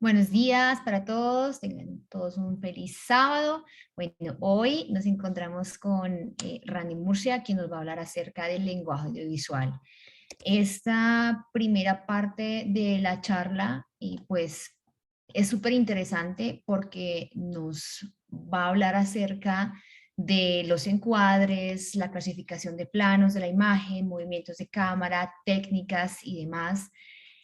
Buenos días para todos, tengan todos un feliz sábado. Bueno, hoy nos encontramos con Randy Murcia, quien nos va a hablar acerca del lenguaje audiovisual. Esta primera parte de la charla, pues, es súper interesante porque nos va a hablar acerca de los encuadres, la clasificación de planos de la imagen, movimientos de cámara, técnicas y demás.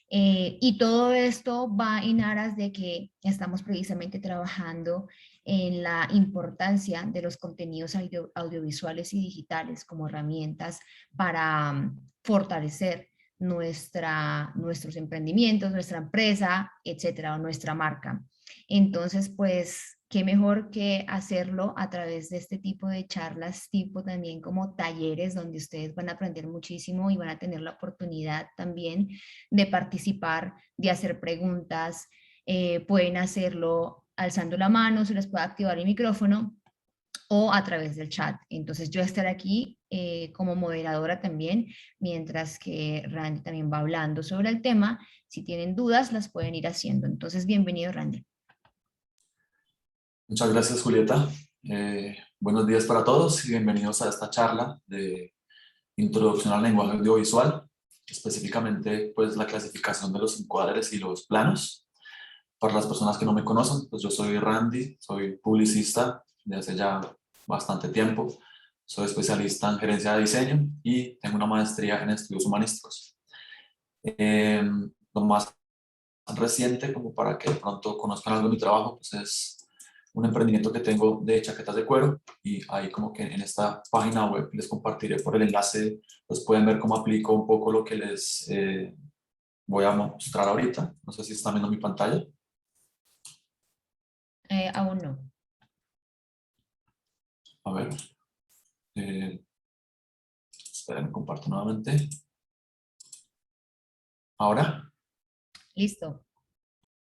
Y todo esto va en aras de que estamos precisamente trabajando en la importancia de los contenidos audiovisuales y digitales como herramientas para fortalecer nuestros emprendimientos, nuestra empresa, etcétera, o nuestra marca. Entonces, pues, qué mejor que hacerlo a través de este tipo de charlas, tipo también como talleres donde ustedes van a aprender muchísimo y van a tener la oportunidad también de participar, de hacer preguntas. Pueden hacerlo alzando la mano, se les puede activar el micrófono o a través del chat. Entonces yo estaré aquí como moderadora también, mientras que Randy también va hablando sobre el tema. Si tienen dudas, las pueden ir haciendo. Entonces, bienvenido, Randy. Muchas gracias, Julieta. Buenos días para todos y bienvenidos a esta charla de Introducción al lenguaje audiovisual, específicamente pues la clasificación de los encuadres y los planos. Para las personas que no me conocen, pues yo soy Randy, soy publicista de hace ya bastante tiempo, soy especialista en gerencia de diseño y tengo una maestría en estudios humanísticos. Lo más reciente, como para que de pronto conozcan algo de mi trabajo, pues es un emprendimiento que tengo de chaquetas de cuero, y ahí como que en esta página web les compartiré por el enlace, pues pueden ver cómo aplico un poco lo que les voy a mostrar ahorita. No sé si están viendo mi pantalla. Aún no. A ver, eh, esperen, comparto nuevamente. Ahora, Listo.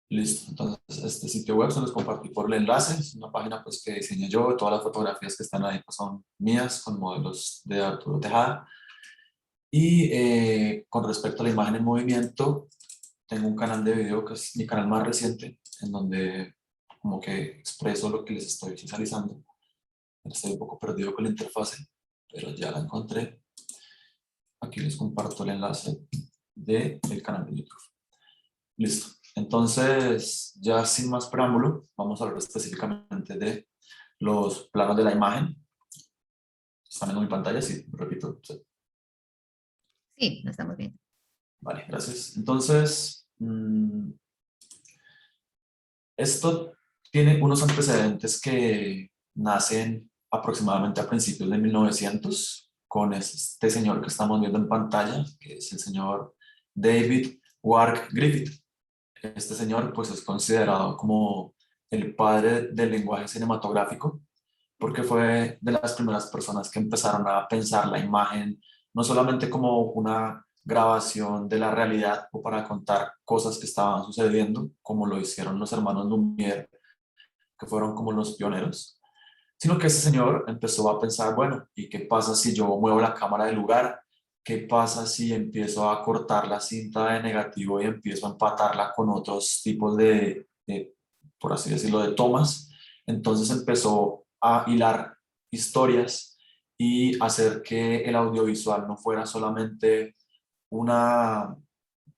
listo. Entonces, este sitio web se los compartí por el enlace. Es una página pues que diseñé yo. Todas las fotografías que están ahí pues, son mías, con modelos de Arturo Tejada. Y con respecto a la imagen en movimiento, tengo un canal de video que es mi canal más reciente, en donde como que expreso lo que les estoy visualizando. Estoy un poco perdido con la interfase, pero ya la encontré. Aquí les comparto el enlace del canal de YouTube. Listo. Entonces, ya sin más preámbulo, vamos a hablar específicamente de los planos de la imagen. ¿Están viendo mi pantalla? Sí, repito. Sí. Sí, lo estamos viendo. Vale, gracias. Entonces, esto tiene unos antecedentes que nacen aproximadamente a principios de 1900 con este señor que estamos viendo en pantalla, que es el señor David Wark Griffith. Este señor pues es considerado como el padre del lenguaje cinematográfico, porque fue de las primeras personas que empezaron a pensar la imagen no solamente como una grabación de la realidad o para contar cosas que estaban sucediendo, como lo hicieron los hermanos Lumière, que fueron como los pioneros, sino que ese señor empezó a pensar, bueno, ¿y qué pasa si yo muevo la cámara del lugar? ¿Qué pasa si empiezo a cortar la cinta de negativo y empiezo a empatarla con otros tipos por así decirlo, de tomas? Entonces empezó a hilar historias y hacer que el audiovisual no fuera solamente una,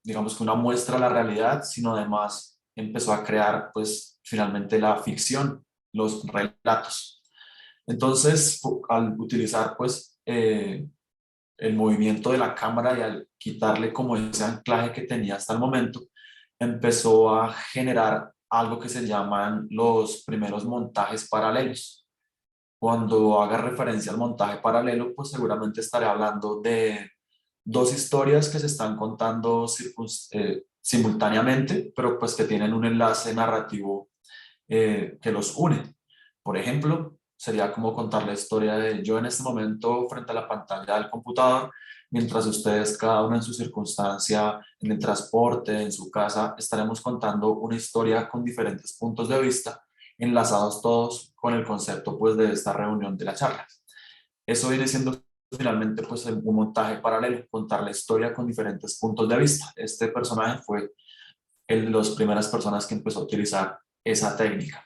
digamos que una muestra de la realidad, sino además empezó a crear pues finalmente la ficción, los relatos. Entonces, al utilizar pues el movimiento de la cámara y al quitarle como ese anclaje que tenía hasta el momento, empezó a generar algo que se llaman los primeros montajes paralelos. Cuando haga referencia al montaje paralelo, pues seguramente estaré hablando de dos historias que se están contando simultáneamente, pero pues que tienen un enlace narrativo que los une. Por ejemplo, sería como contar la historia de yo en este momento frente a la pantalla del computador, mientras ustedes, cada uno en su circunstancia, en el transporte, en su casa, estaremos contando una historia con diferentes puntos de vista, enlazados todos con el concepto pues de esta reunión de la charla. Eso viene siendo finalmente pues un montaje paralelo, contar la historia con diferentes puntos de vista. Este personaje fue las primeras personas que empezó a utilizar esa técnica.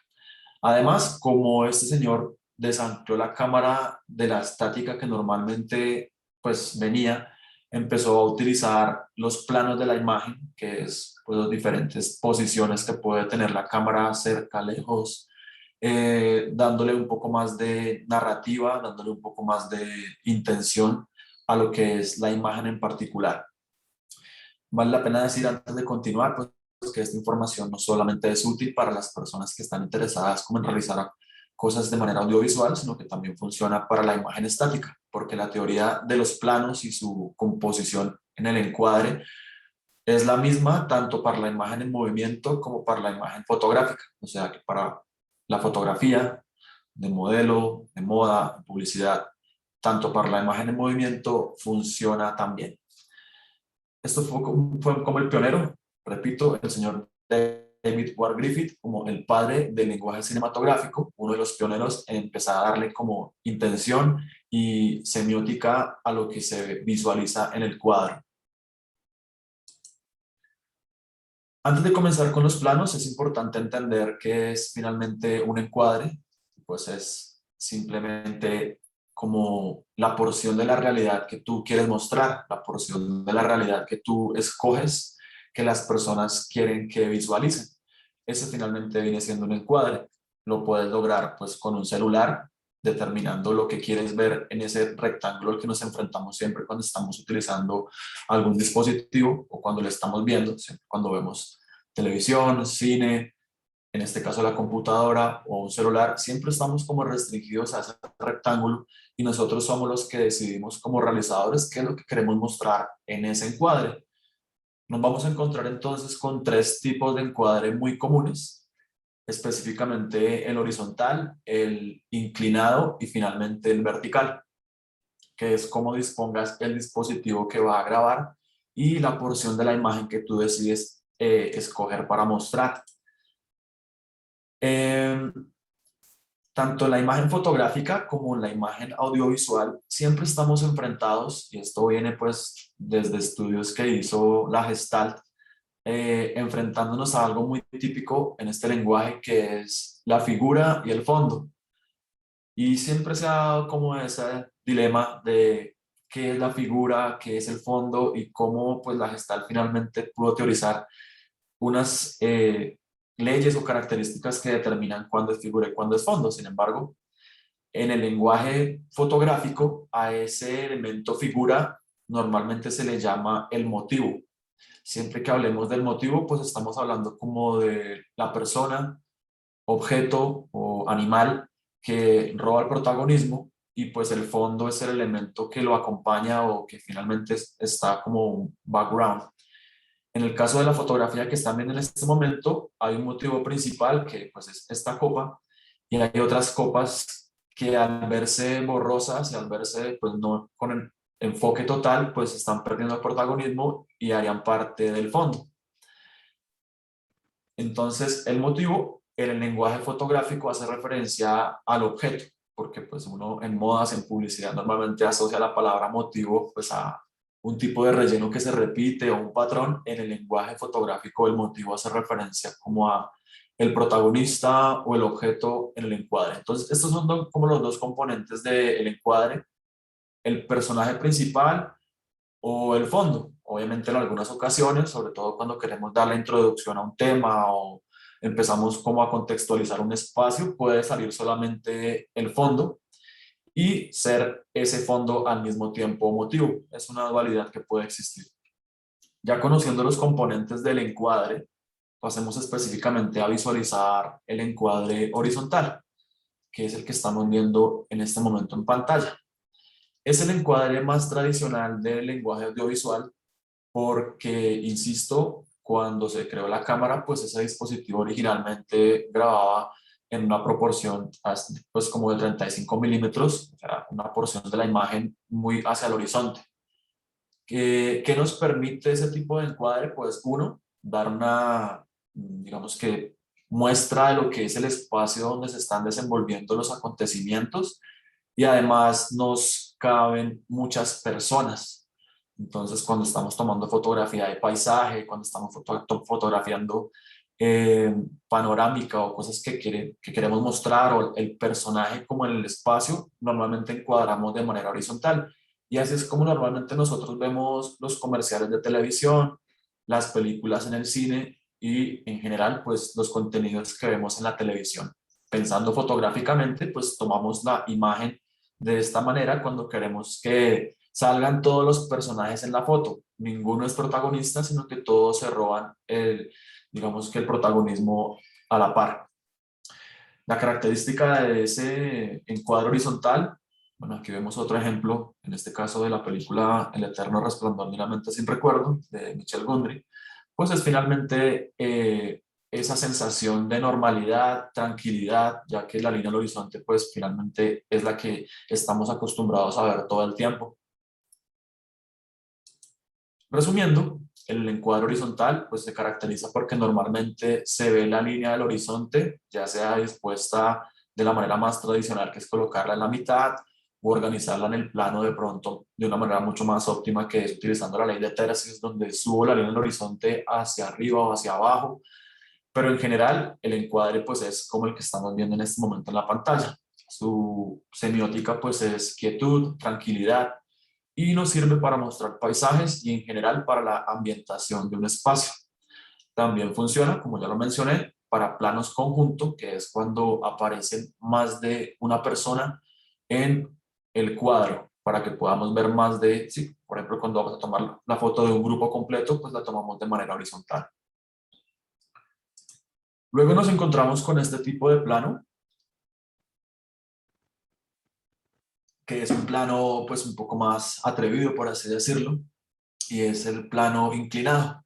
Además, como este señor desancló la cámara de la estática que normalmente pues venía, empezó a utilizar los planos de la imagen, que es pues, las diferentes posiciones que puede tener la cámara cerca, lejos, dándole un poco más de narrativa, dándole un poco más de intención a lo que es la imagen en particular. Vale la pena decir antes de continuar, pues que esta información no solamente es útil para las personas que están interesadas como en realizar cosas de manera audiovisual, sino que también funciona para la imagen estática, porque la teoría de los planos y su composición en el encuadre es la misma tanto para la imagen en movimiento como para la imagen fotográfica. O sea que para la fotografía de modelo, de moda, de publicidad, tanto para la imagen en movimiento funciona también. Esto fue como el pionero, repito, el señor David Ward Griffith, como el padre del lenguaje cinematográfico, uno de los pioneros en empezar a darle como intención y semiótica a lo que se visualiza en el cuadro. Antes de comenzar con los planos, es importante entender qué es finalmente un encuadre, pues es simplemente como la porción de la realidad que tú quieres mostrar, la porción de la realidad que tú escoges, que las personas quieren que visualicen. Ese finalmente viene siendo un encuadre. Lo puedes lograr pues con un celular, determinando lo que quieres ver en ese rectángulo al que nos enfrentamos siempre cuando estamos utilizando algún dispositivo o cuando lo estamos viendo, siempre cuando vemos televisión, cine, en este caso la computadora o un celular, siempre estamos como restringidos a ese rectángulo y nosotros somos los que decidimos como realizadores qué es lo que queremos mostrar en ese encuadre. Nos vamos a encontrar entonces con tres tipos de encuadre muy comunes, específicamente el horizontal, el inclinado y finalmente el vertical, que es cómo dispongas el dispositivo que va a grabar y la porción de la imagen que tú decides escoger para mostrar. Eh, Tanto en la imagen fotográfica como en la imagen audiovisual siempre estamos enfrentados, y esto viene pues desde estudios que hizo la Gestalt, enfrentándonos a algo muy típico en este lenguaje que es la figura y el fondo. Y siempre se ha dado como ese dilema de qué es la figura, qué es el fondo y cómo pues la Gestalt finalmente pudo teorizar unas leyes o características que determinan cuándo es figura y cuándo es fondo. Sin embargo, en el lenguaje fotográfico a ese elemento figura normalmente se le llama el motivo. Siempre que hablemos del motivo, pues estamos hablando como de la persona, objeto o animal que roba el protagonismo y pues el fondo es el elemento que lo acompaña o que finalmente está como un background. En el caso de la fotografía que están viendo en este momento, hay un motivo principal que pues es esta copa y hay otras copas que al verse borrosas y al verse pues no con el enfoque total, pues están perdiendo el protagonismo y harían parte del fondo. Entonces, el motivo en el lenguaje fotográfico hace referencia al objeto, porque pues uno en modas, en publicidad, normalmente asocia la palabra motivo pues a un tipo de relleno que se repite o un patrón. En el lenguaje fotográfico el motivo hace referencia como a el protagonista o el objeto en el encuadre. Entonces, estos son como los dos componentes del encuadre, el personaje principal o el fondo. Obviamente en algunas ocasiones, sobre todo cuando queremos dar la introducción a un tema o empezamos como a contextualizar un espacio, puede salir solamente el fondo y ser ese fondo al mismo tiempo motivo. Es una dualidad que puede existir. Ya conociendo los componentes del encuadre, pasemos específicamente a visualizar el encuadre horizontal, que es el que estamos viendo en este momento en pantalla. Es el encuadre más tradicional del lenguaje audiovisual porque, insisto, cuando se creó la cámara, pues ese dispositivo originalmente grababa en una proporción pues como de 35 milímetros, o sea, una porción de la imagen muy hacia el horizonte. ¿Qué nos permite ese tipo de encuadre? Pues uno, dar una, digamos que, muestra de lo que es el espacio donde se están desenvolviendo los acontecimientos y además nos caben muchas personas. Entonces, cuando estamos tomando fotografía de paisaje, cuando estamos fotografiando panorámica o cosas que queremos mostrar, o el personaje como en el espacio, normalmente encuadramos de manera horizontal. Y así es como normalmente nosotros vemos los comerciales de televisión, las películas en el cine y en general pues los contenidos que vemos en la televisión. Pensando fotográficamente, pues tomamos la imagen de esta manera cuando queremos que salgan todos los personajes en la foto. Ninguno es protagonista, sino que todos se roban digamos que el protagonismo a la par. La característica de ese encuadre horizontal, bueno, aquí vemos otro ejemplo, en este caso de la película El eterno resplandor de una mente sin recuerdo, de Michel Gondry, pues es finalmente esa sensación de normalidad, tranquilidad, ya que la línea del horizonte pues finalmente es la que estamos acostumbrados a ver todo el tiempo. Resumiendo, el encuadre horizontal pues se caracteriza porque normalmente se ve la línea del horizonte, ya sea dispuesta de la manera más tradicional, que es colocarla en la mitad, o organizarla en el plano de pronto de una manera mucho más óptima, que es utilizando la ley de tercios, donde subo la línea del horizonte hacia arriba o hacia abajo. Pero en general, el encuadre pues es como el que estamos viendo en este momento en la pantalla. Su semiótica pues es quietud, tranquilidad, y nos sirve para mostrar paisajes y en general para la ambientación de un espacio. También funciona, como ya lo mencioné, para planos conjunto, que es cuando aparecen más de una persona en el cuadro, para que podamos ver más de, sí, por ejemplo, cuando vamos a tomar la foto de un grupo completo, pues la tomamos de manera horizontal. Luego nos encontramos con este tipo de plano, que es un plano pues un poco más atrevido, por así decirlo, y es el plano inclinado.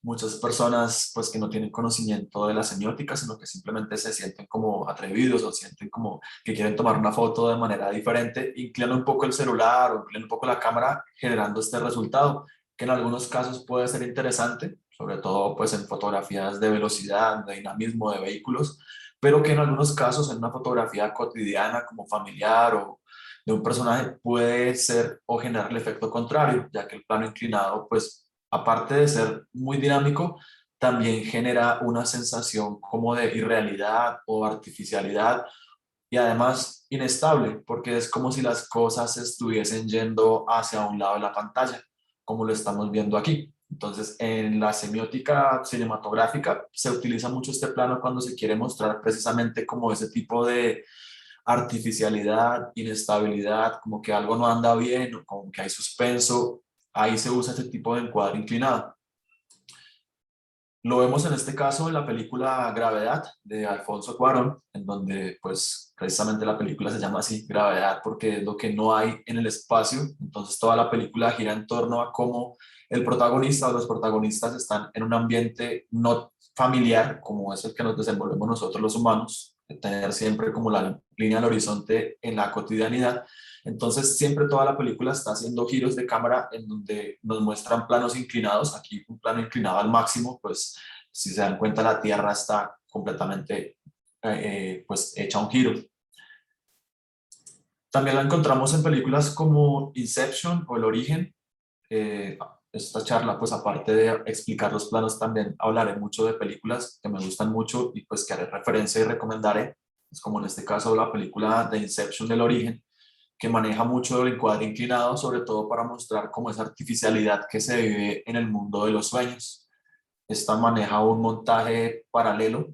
Muchas personas pues que no tienen conocimiento de la semiótica, sino que simplemente se sienten como atrevidos o sienten como que quieren tomar una foto de manera diferente, inclinan un poco el celular o inclinan un poco la cámara generando este resultado, que en algunos casos puede ser interesante, sobre todo pues en fotografías de velocidad, de dinamismo de vehículos, pero que en algunos casos en una fotografía cotidiana como familiar o de un personaje puede ser o generar el efecto contrario, ya que el plano inclinado pues aparte de ser muy dinámico, también genera una sensación como de irrealidad o artificialidad y además inestable, porque es como si las cosas estuviesen yendo hacia un lado de la pantalla, como lo estamos viendo aquí. Entonces, en la semiótica cinematográfica se utiliza mucho este plano cuando se quiere mostrar precisamente como ese tipo de artificialidad, inestabilidad, como que algo no anda bien, o como que hay suspenso. Ahí se usa este tipo de encuadre inclinado. Lo vemos en este caso en la película Gravedad de Alfonso Cuarón, en donde pues precisamente la película se llama así, Gravedad, porque es lo que no hay en el espacio. Entonces toda la película gira en torno a cómo el protagonista o los protagonistas están en un ambiente no familiar, como es el que nos desenvolvemos nosotros los humanos, de tener siempre como la línea del horizonte en la cotidianidad. Entonces siempre toda la película está haciendo giros de cámara en donde nos muestran planos inclinados, aquí un plano inclinado al máximo, pues si se dan cuenta la Tierra está completamente pues hecha un giro. También la encontramos en películas como Inception o El Origen. Esta charla, pues aparte de explicar los planos, también hablaré mucho de películas que me gustan mucho y pues que haré referencia y recomendaré. Es como en este caso la película de Inception del Origen, que maneja mucho el encuadre inclinado, sobre todo para mostrar cómo esa artificialidad que se vive en el mundo de los sueños. Esta maneja un montaje paralelo,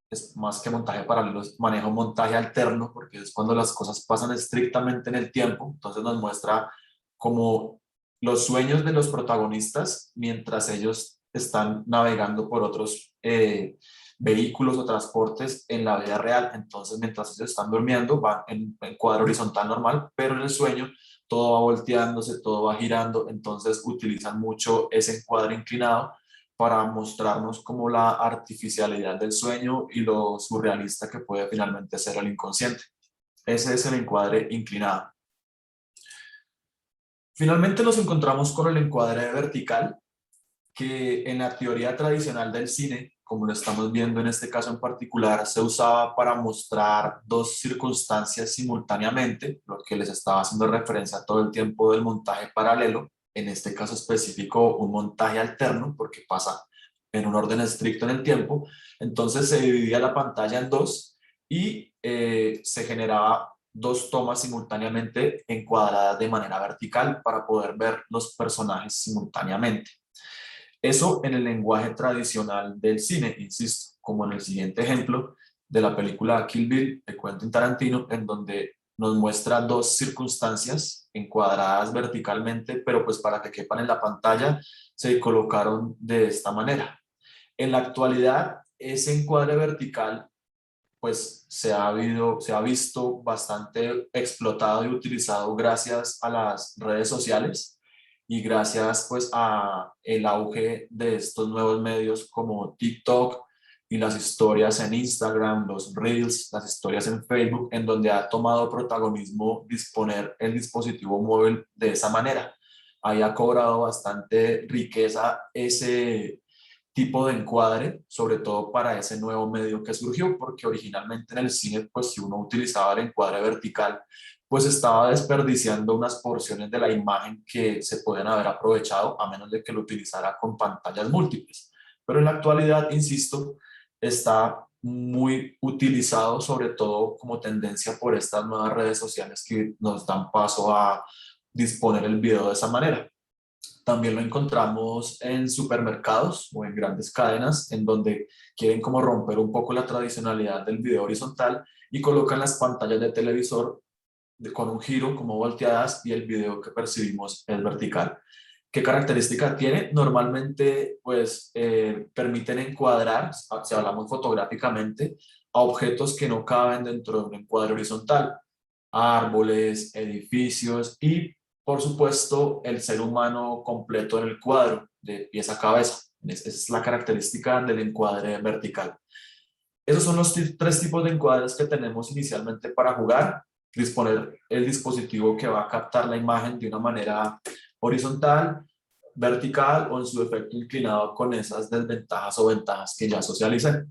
es más que montaje paralelo, maneja un montaje alterno, porque es cuando las cosas pasan estrictamente en el tiempo, entonces nos muestra como los sueños de los protagonistas mientras ellos están navegando por otros vehículos o transportes en la vida real. Entonces, mientras ellos están durmiendo, van en cuadro horizontal normal, pero en el sueño todo va volteándose, todo va girando, entonces utilizan mucho ese encuadre inclinado para mostrarnos como la artificialidad del sueño y lo surrealista que puede finalmente ser el inconsciente. Ese es el encuadre inclinado. Finalmente nos encontramos con el encuadre vertical, que en la teoría tradicional del cine, como lo estamos viendo en este caso en particular, se usaba para mostrar dos circunstancias simultáneamente, lo que les estaba haciendo referencia todo el tiempo del montaje paralelo. en este caso específico un montaje alterno, porque pasa en un orden estricto en el tiempo. Entonces se dividía la pantalla en dos y se generaba dos tomas simultáneamente encuadradas de manera vertical para poder ver los personajes simultáneamente. Eso en el lenguaje tradicional del cine, insisto, como en el siguiente ejemplo de la película Kill Bill de Quentin Tarantino, en donde nos muestra dos circunstancias encuadradas verticalmente, pero pues para que quepan en la pantalla se colocaron de esta manera. En la actualidad, ese encuadre vertical pues se ha visto bastante explotado y utilizado gracias a las redes sociales y gracias pues a el auge de estos nuevos medios como TikTok y las historias en Instagram, los Reels, las historias en Facebook, en donde ha tomado protagonismo disponer el dispositivo móvil de esa manera. Ahí ha cobrado bastante riqueza ese tipo de encuadre, sobre todo para ese nuevo medio que surgió, porque originalmente en el cine, pues si uno utilizaba el encuadre vertical, pues estaba desperdiciando unas porciones de la imagen que se pueden haber aprovechado a menos de que lo utilizara con pantallas múltiples. Pero en la actualidad, insisto, está muy utilizado sobre todo como tendencia por estas nuevas redes sociales que nos dan paso a disponer el video de esa manera. También lo encontramos en supermercados o en grandes cadenas en donde quieren como romper un poco la tradicionalidad del video horizontal y colocan las pantallas de televisor con un giro como volteadas y el video que percibimos es vertical. ¿Qué característica tiene? Normalmente pues permiten encuadrar, si hablamos fotográficamente, a objetos que no caben dentro de un encuadre horizontal, árboles, edificios y por supuesto el ser humano completo en el cuadro, de pies a cabeza. Esa es la característica del encuadre vertical. Esos son los tres tipos de encuadres que tenemos inicialmente para jugar. Disponer el dispositivo que va a captar la imagen de una manera horizontal, vertical o en su efecto inclinado con esas desventajas o ventajas que ya socialicé.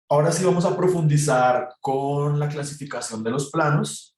Ahora sí vamos a profundizar con la clasificación de los planos.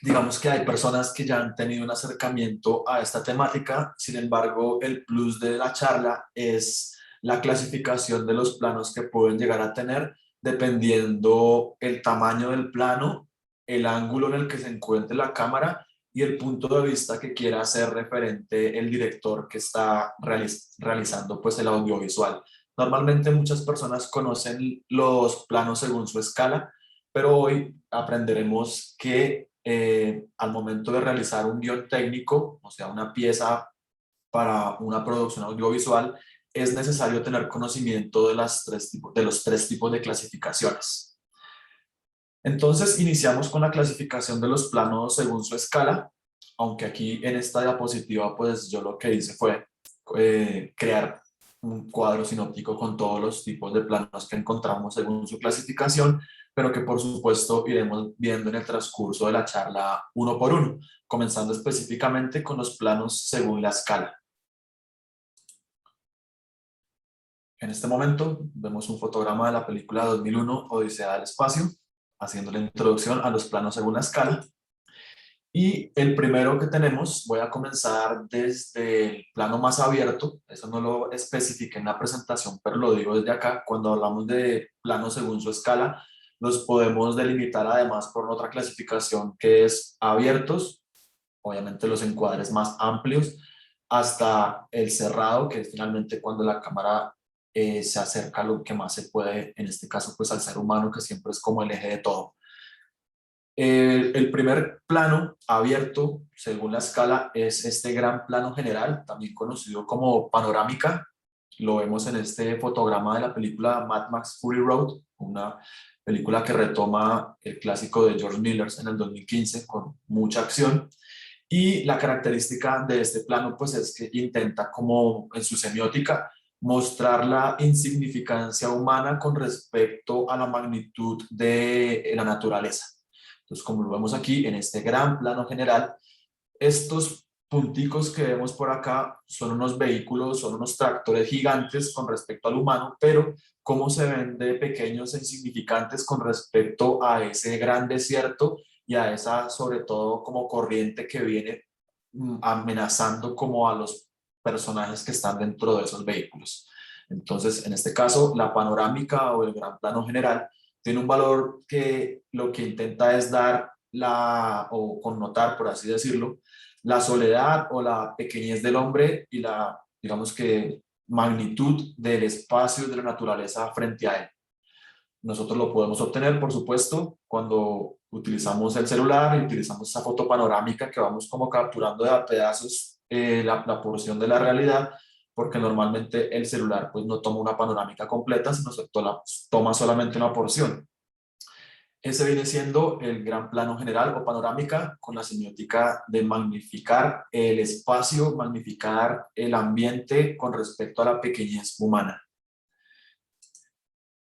Digamos que hay personas que ya han tenido un acercamiento a esta temática, sin embargo, el plus de la charla es la clasificación de los planos que pueden llegar a tener dependiendo el tamaño del plano, el ángulo en el que se encuentre la cámara y el punto de vista que quiera hacer referente el director que está realizando pues el audiovisual. Normalmente muchas personas conocen los planos según su escala, pero hoy aprenderemos que al momento de realizar un guión técnico, o sea, una pieza para una producción audiovisual, es necesario tener conocimiento de, de los tres tipos de clasificaciones. Entonces, iniciamos con la clasificación de los planos según su escala, aunque aquí en esta diapositiva, pues yo lo que hice fue crear un cuadro sinóptico con todos los tipos de planos que encontramos según su clasificación, pero que por supuesto iremos viendo en el transcurso de la charla uno por uno, comenzando específicamente con los planos según la escala. En este momento vemos un fotograma de la película 2001, Odisea del Espacio, haciendo la introducción a los planos según la escala. Y el primero que tenemos, voy a comenzar desde el plano más abierto, eso no lo especifiqué en la presentación, pero lo digo desde acá, cuando hablamos de planos según su escala, los podemos delimitar además por otra clasificación que es abiertos, obviamente los encuadres más amplios, hasta el cerrado, que es finalmente cuando la cámara se acerca a lo que más se puede, en este caso pues al ser humano, que siempre es como el eje de todo. El primer plano abierto, según la escala, es este gran plano general, también conocido como panorámica. Lo vemos en este fotograma de la película Mad Max Fury Road, una película que retoma el clásico de George Miller en el 2015 con mucha acción. Y la característica de este plano pues es que intenta, como en su semiótica, mostrar la insignificancia humana con respecto a la magnitud de la naturaleza. Entonces, como lo vemos aquí en este gran plano general, estos punticos que vemos por acá son unos vehículos, son unos tractores gigantes con respecto al humano, pero cómo se ven de pequeños e insignificantes con respecto a ese gran desierto y a esa sobre todo como corriente que viene amenazando como a los personajes que están dentro de esos vehículos. Entonces, en este caso, la panorámica o el gran plano general tiene un valor que lo que intenta es dar o connotar, por así decirlo, la soledad o la pequeñez del hombre y la, digamos que, magnitud del espacio de la naturaleza frente a él. Nosotros lo podemos obtener, por supuesto, cuando utilizamos el celular y utilizamos esa foto panorámica que vamos como capturando de a pedazos la porción de la realidad, porque normalmente el celular pues no toma una panorámica completa, sino se toma solamente una porción. Ese viene siendo el gran plano general o panorámica con la semiótica de magnificar el espacio, magnificar el ambiente con respecto a la pequeñez humana.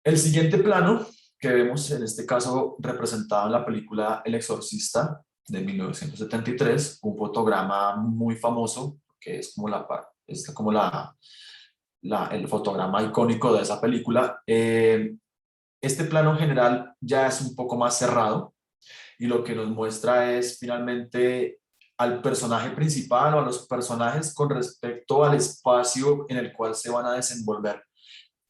El siguiente plano que vemos en este caso representado en la película El Exorcista de 1973, un fotograma muy famoso que es como, el fotograma icónico de esa película. Este plano general ya es un poco más cerrado y lo que nos muestra es finalmente al personaje principal o a los personajes con respecto al espacio en el cual se van a desenvolver.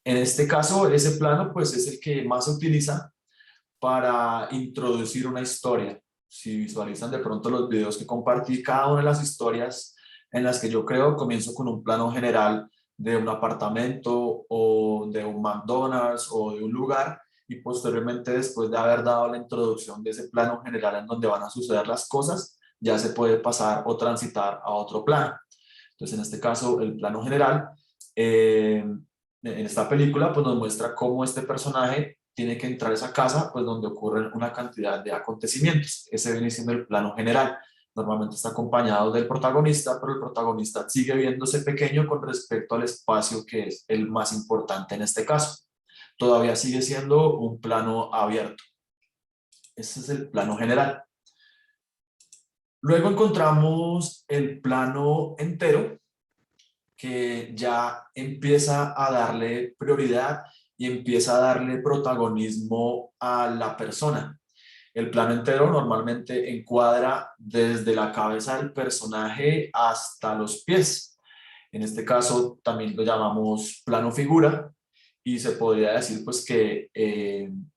En este caso, ese plano pues es el que más se utiliza para introducir una historia. Si visualizan de pronto los videos que compartí, cada una de las historias en las que yo creo, comienzo con un plano general de un apartamento o de un McDonald's o de un lugar y posteriormente después de haber dado la introducción de ese plano general en donde van a suceder las cosas, ya se puede pasar o transitar a otro plano. Entonces en este caso el plano general en esta película pues nos muestra cómo este personaje tiene que entrar a esa casa pues donde ocurren una cantidad de acontecimientos. Ese viene siendo el plano general. Normalmente está acompañado del protagonista, pero el protagonista sigue viéndose pequeño con respecto al espacio que es el más importante en este caso. Todavía sigue siendo un plano abierto. Ese es el plano general. Luego encontramos el plano entero, que ya empieza a darle prioridad y empieza a darle protagonismo a la persona. El plano entero normalmente encuadra desde la cabeza del personaje hasta los pies. En este caso también lo llamamos plano figura y se podría decir pues que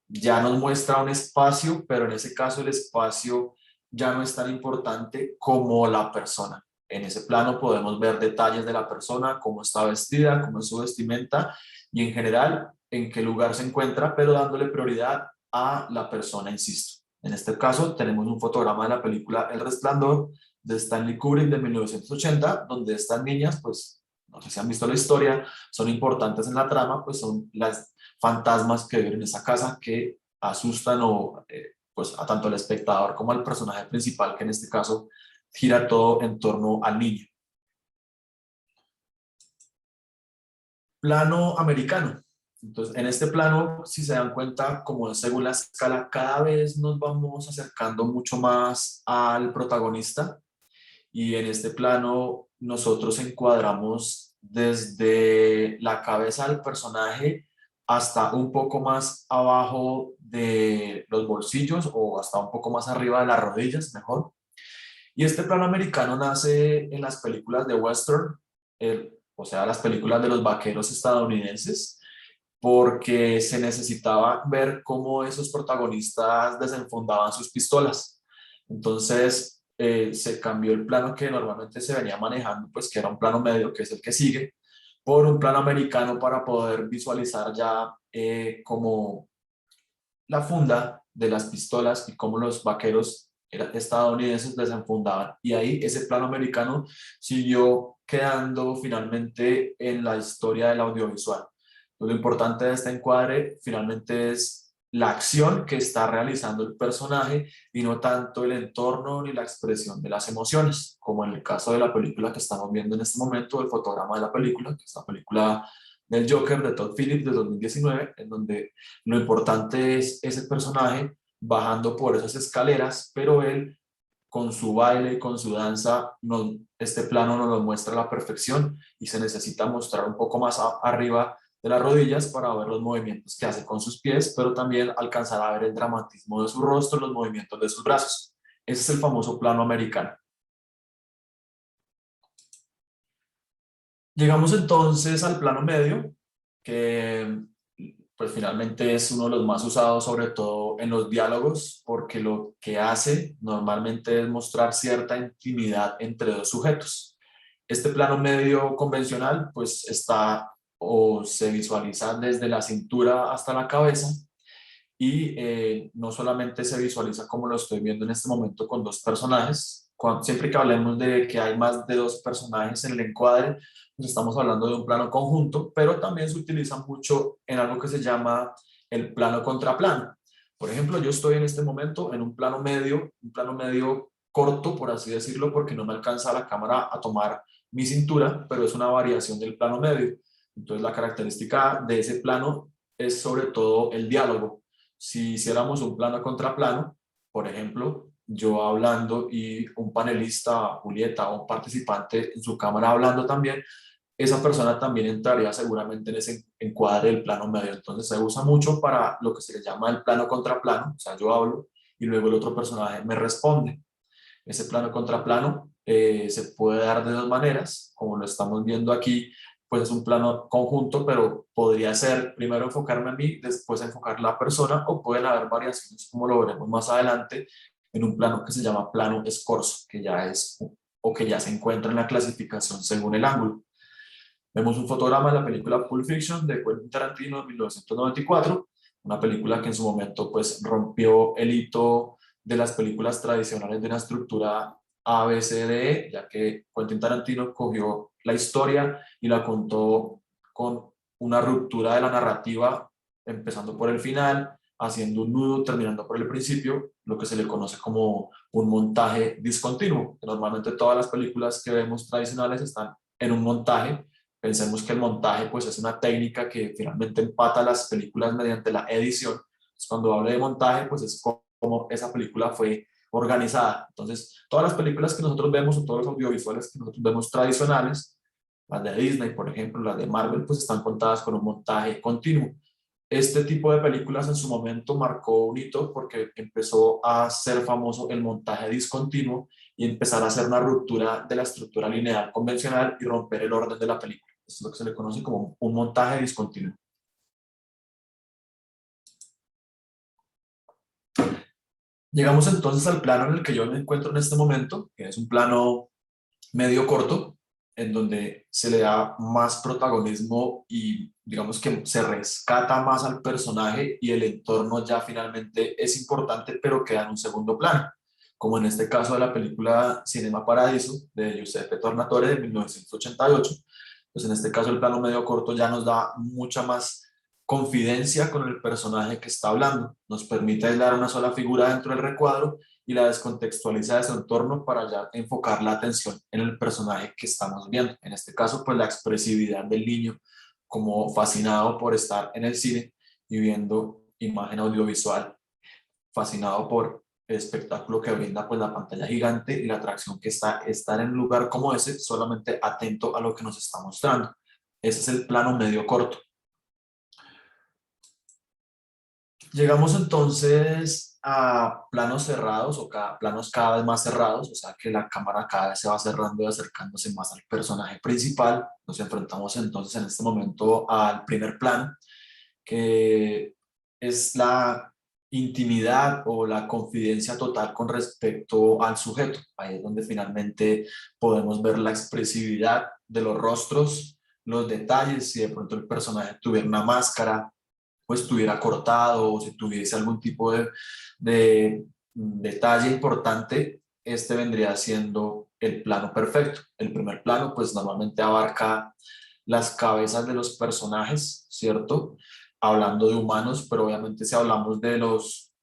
ya nos muestra un espacio, pero en ese caso el espacio ya no es tan importante como la persona. En ese plano podemos ver detalles de la persona, cómo está vestida, cómo es su vestimenta y en general en qué lugar se encuentra, pero dándole prioridad a la persona, insisto. En este caso tenemos un fotograma de la película El Resplandor de Stanley Kubrick de 1980, donde estas niñas, pues, no sé si han visto la historia, son importantes en la trama, pues son las fantasmas que viven en esa casa que asustan pues, a tanto al espectador como al personaje principal, que en este caso gira todo en torno al niño. Plano americano. Entonces, en este plano, si se dan cuenta, como es según la escala, cada vez nos vamos acercando mucho más al protagonista y en este plano nosotros encuadramos desde la cabeza del personaje hasta un poco más abajo de los bolsillos o hasta un poco más arriba de las rodillas, mejor. Y este plano americano nace en las películas de western, o sea, las películas de los vaqueros estadounidenses, porque se necesitaba ver cómo esos protagonistas desenfundaban sus pistolas. Entonces se cambió el plano que normalmente se venía manejando, pues que era un plano medio, que es el que sigue, por un plano americano para poder visualizar ya como la funda de las pistolas y cómo los vaqueros estadounidenses desenfundaban. Y ahí ese plano americano siguió quedando finalmente en la historia del audiovisual. Lo importante de este encuadre finalmente es la acción que está realizando el personaje y no tanto el entorno ni la expresión de las emociones, como en el caso de la película que estamos viendo en este momento, el fotograma de la película, que es la película del Joker de Todd Phillips de 2019, en donde lo importante es ese personaje bajando por esas escaleras, pero él con su baile y con su danza, este plano nos lo muestra a la perfección y se necesita mostrar un poco más arriba de las rodillas para ver los movimientos que hace con sus pies, pero también alcanzar a ver el dramatismo de su rostro, los movimientos de sus brazos. Ese es el famoso plano americano. Llegamos entonces al plano medio, que pues finalmente es uno de los más usados, sobre todo en los diálogos, porque lo que hace normalmente es mostrar cierta intimidad entre dos sujetos. Este plano medio convencional pues está o se visualiza desde la cintura hasta la cabeza y no solamente se visualiza como lo estoy viendo en este momento con dos personajes. Siempre que hablemos de que hay más de dos personajes en el encuadre, pues estamos hablando de un plano conjunto, pero también se utiliza mucho en algo que se llama el plano contra plano. Por ejemplo, yo estoy en este momento en un plano medio corto, por así decirlo, porque no me alcanza la cámara a tomar mi cintura, pero es una variación del plano medio. Entonces la característica de ese plano es sobre todo el diálogo. Si hiciéramos un plano contra plano, por ejemplo, yo hablando y un panelista, Julieta, o un participante en su cámara hablando también, esa persona también entraría seguramente en ese encuadre del plano medio. Entonces se usa mucho para lo que se le llama el plano contra plano, o sea, yo hablo y luego el otro personaje me responde. Ese plano contra plano se puede dar de dos maneras, como lo estamos viendo aquí, pues es un plano conjunto, pero podría ser primero enfocarme a mí, después enfocar a la persona, o pueden haber variaciones, como lo veremos más adelante, en un plano que se llama plano escorzo, que ya es o que ya se encuentra en la clasificación según el ángulo. Vemos un fotograma de la película Pulp Fiction de Quentin Tarantino de 1994, una película que en su momento pues rompió el hito de las películas tradicionales de una estructura ABCDE, ya que Quentin Tarantino cogió la historia y la contó con una ruptura de la narrativa, empezando por el final, haciendo un nudo, terminando por el principio, lo que se le conoce como un montaje discontinuo. Normalmente todas las películas que vemos tradicionales están en un montaje. Pensemos que el montaje pues es una técnica que finalmente empata las películas mediante la edición. Entonces, cuando hablo de montaje, pues es como esa película fue organizada. Entonces, todas las películas que nosotros vemos o todos los audiovisuales que nosotros vemos tradicionales, las de Disney, por ejemplo, las de Marvel, pues están contadas con un montaje continuo. Este tipo de películas en su momento marcó un hito porque empezó a ser famoso el montaje discontinuo y empezar a hacer una ruptura de la estructura lineal convencional y romper el orden de la película. Esto es lo que se le conoce como un montaje discontinuo. Llegamos entonces al plano en el que yo me encuentro en este momento, que es un plano medio corto, en donde se le da más protagonismo y digamos que se rescata más al personaje y el entorno ya finalmente es importante, pero queda en un segundo plano, como en este caso de la película Cinema Paradiso de Giuseppe Tornatore de 1988. Pues en este caso el plano medio corto ya nos da mucha más confidencia con el personaje que está hablando, nos permite aislar una sola figura dentro del recuadro y la descontextualiza de su entorno para ya enfocar la atención en el personaje que estamos viendo. En este caso, pues la expresividad del niño como fascinado por estar en el cine y viendo imagen audiovisual, fascinado por el espectáculo que brinda pues la pantalla gigante y la atracción que está estar en un lugar como ese, solamente atento a lo que nos está mostrando. Ese es el plano medio corto. Llegamos entonces a planos cerrados o planos cada vez más cerrados, o sea que la cámara cada vez se va cerrando y acercándose más al personaje principal. Nos enfrentamos entonces en este momento al primer plano, que es la intimidad o la confidencia total con respecto al sujeto. Ahí es donde finalmente podemos ver la expresividad de los rostros, los detalles, si de pronto el personaje tuviera una máscara o estuviera cortado o si tuviese algún tipo de detalle importante, este vendría siendo el plano perfecto. El primer plano pues normalmente abarca las cabezas de los personajes, ¿cierto? Hablando de humanos, pero obviamente si hablamos de los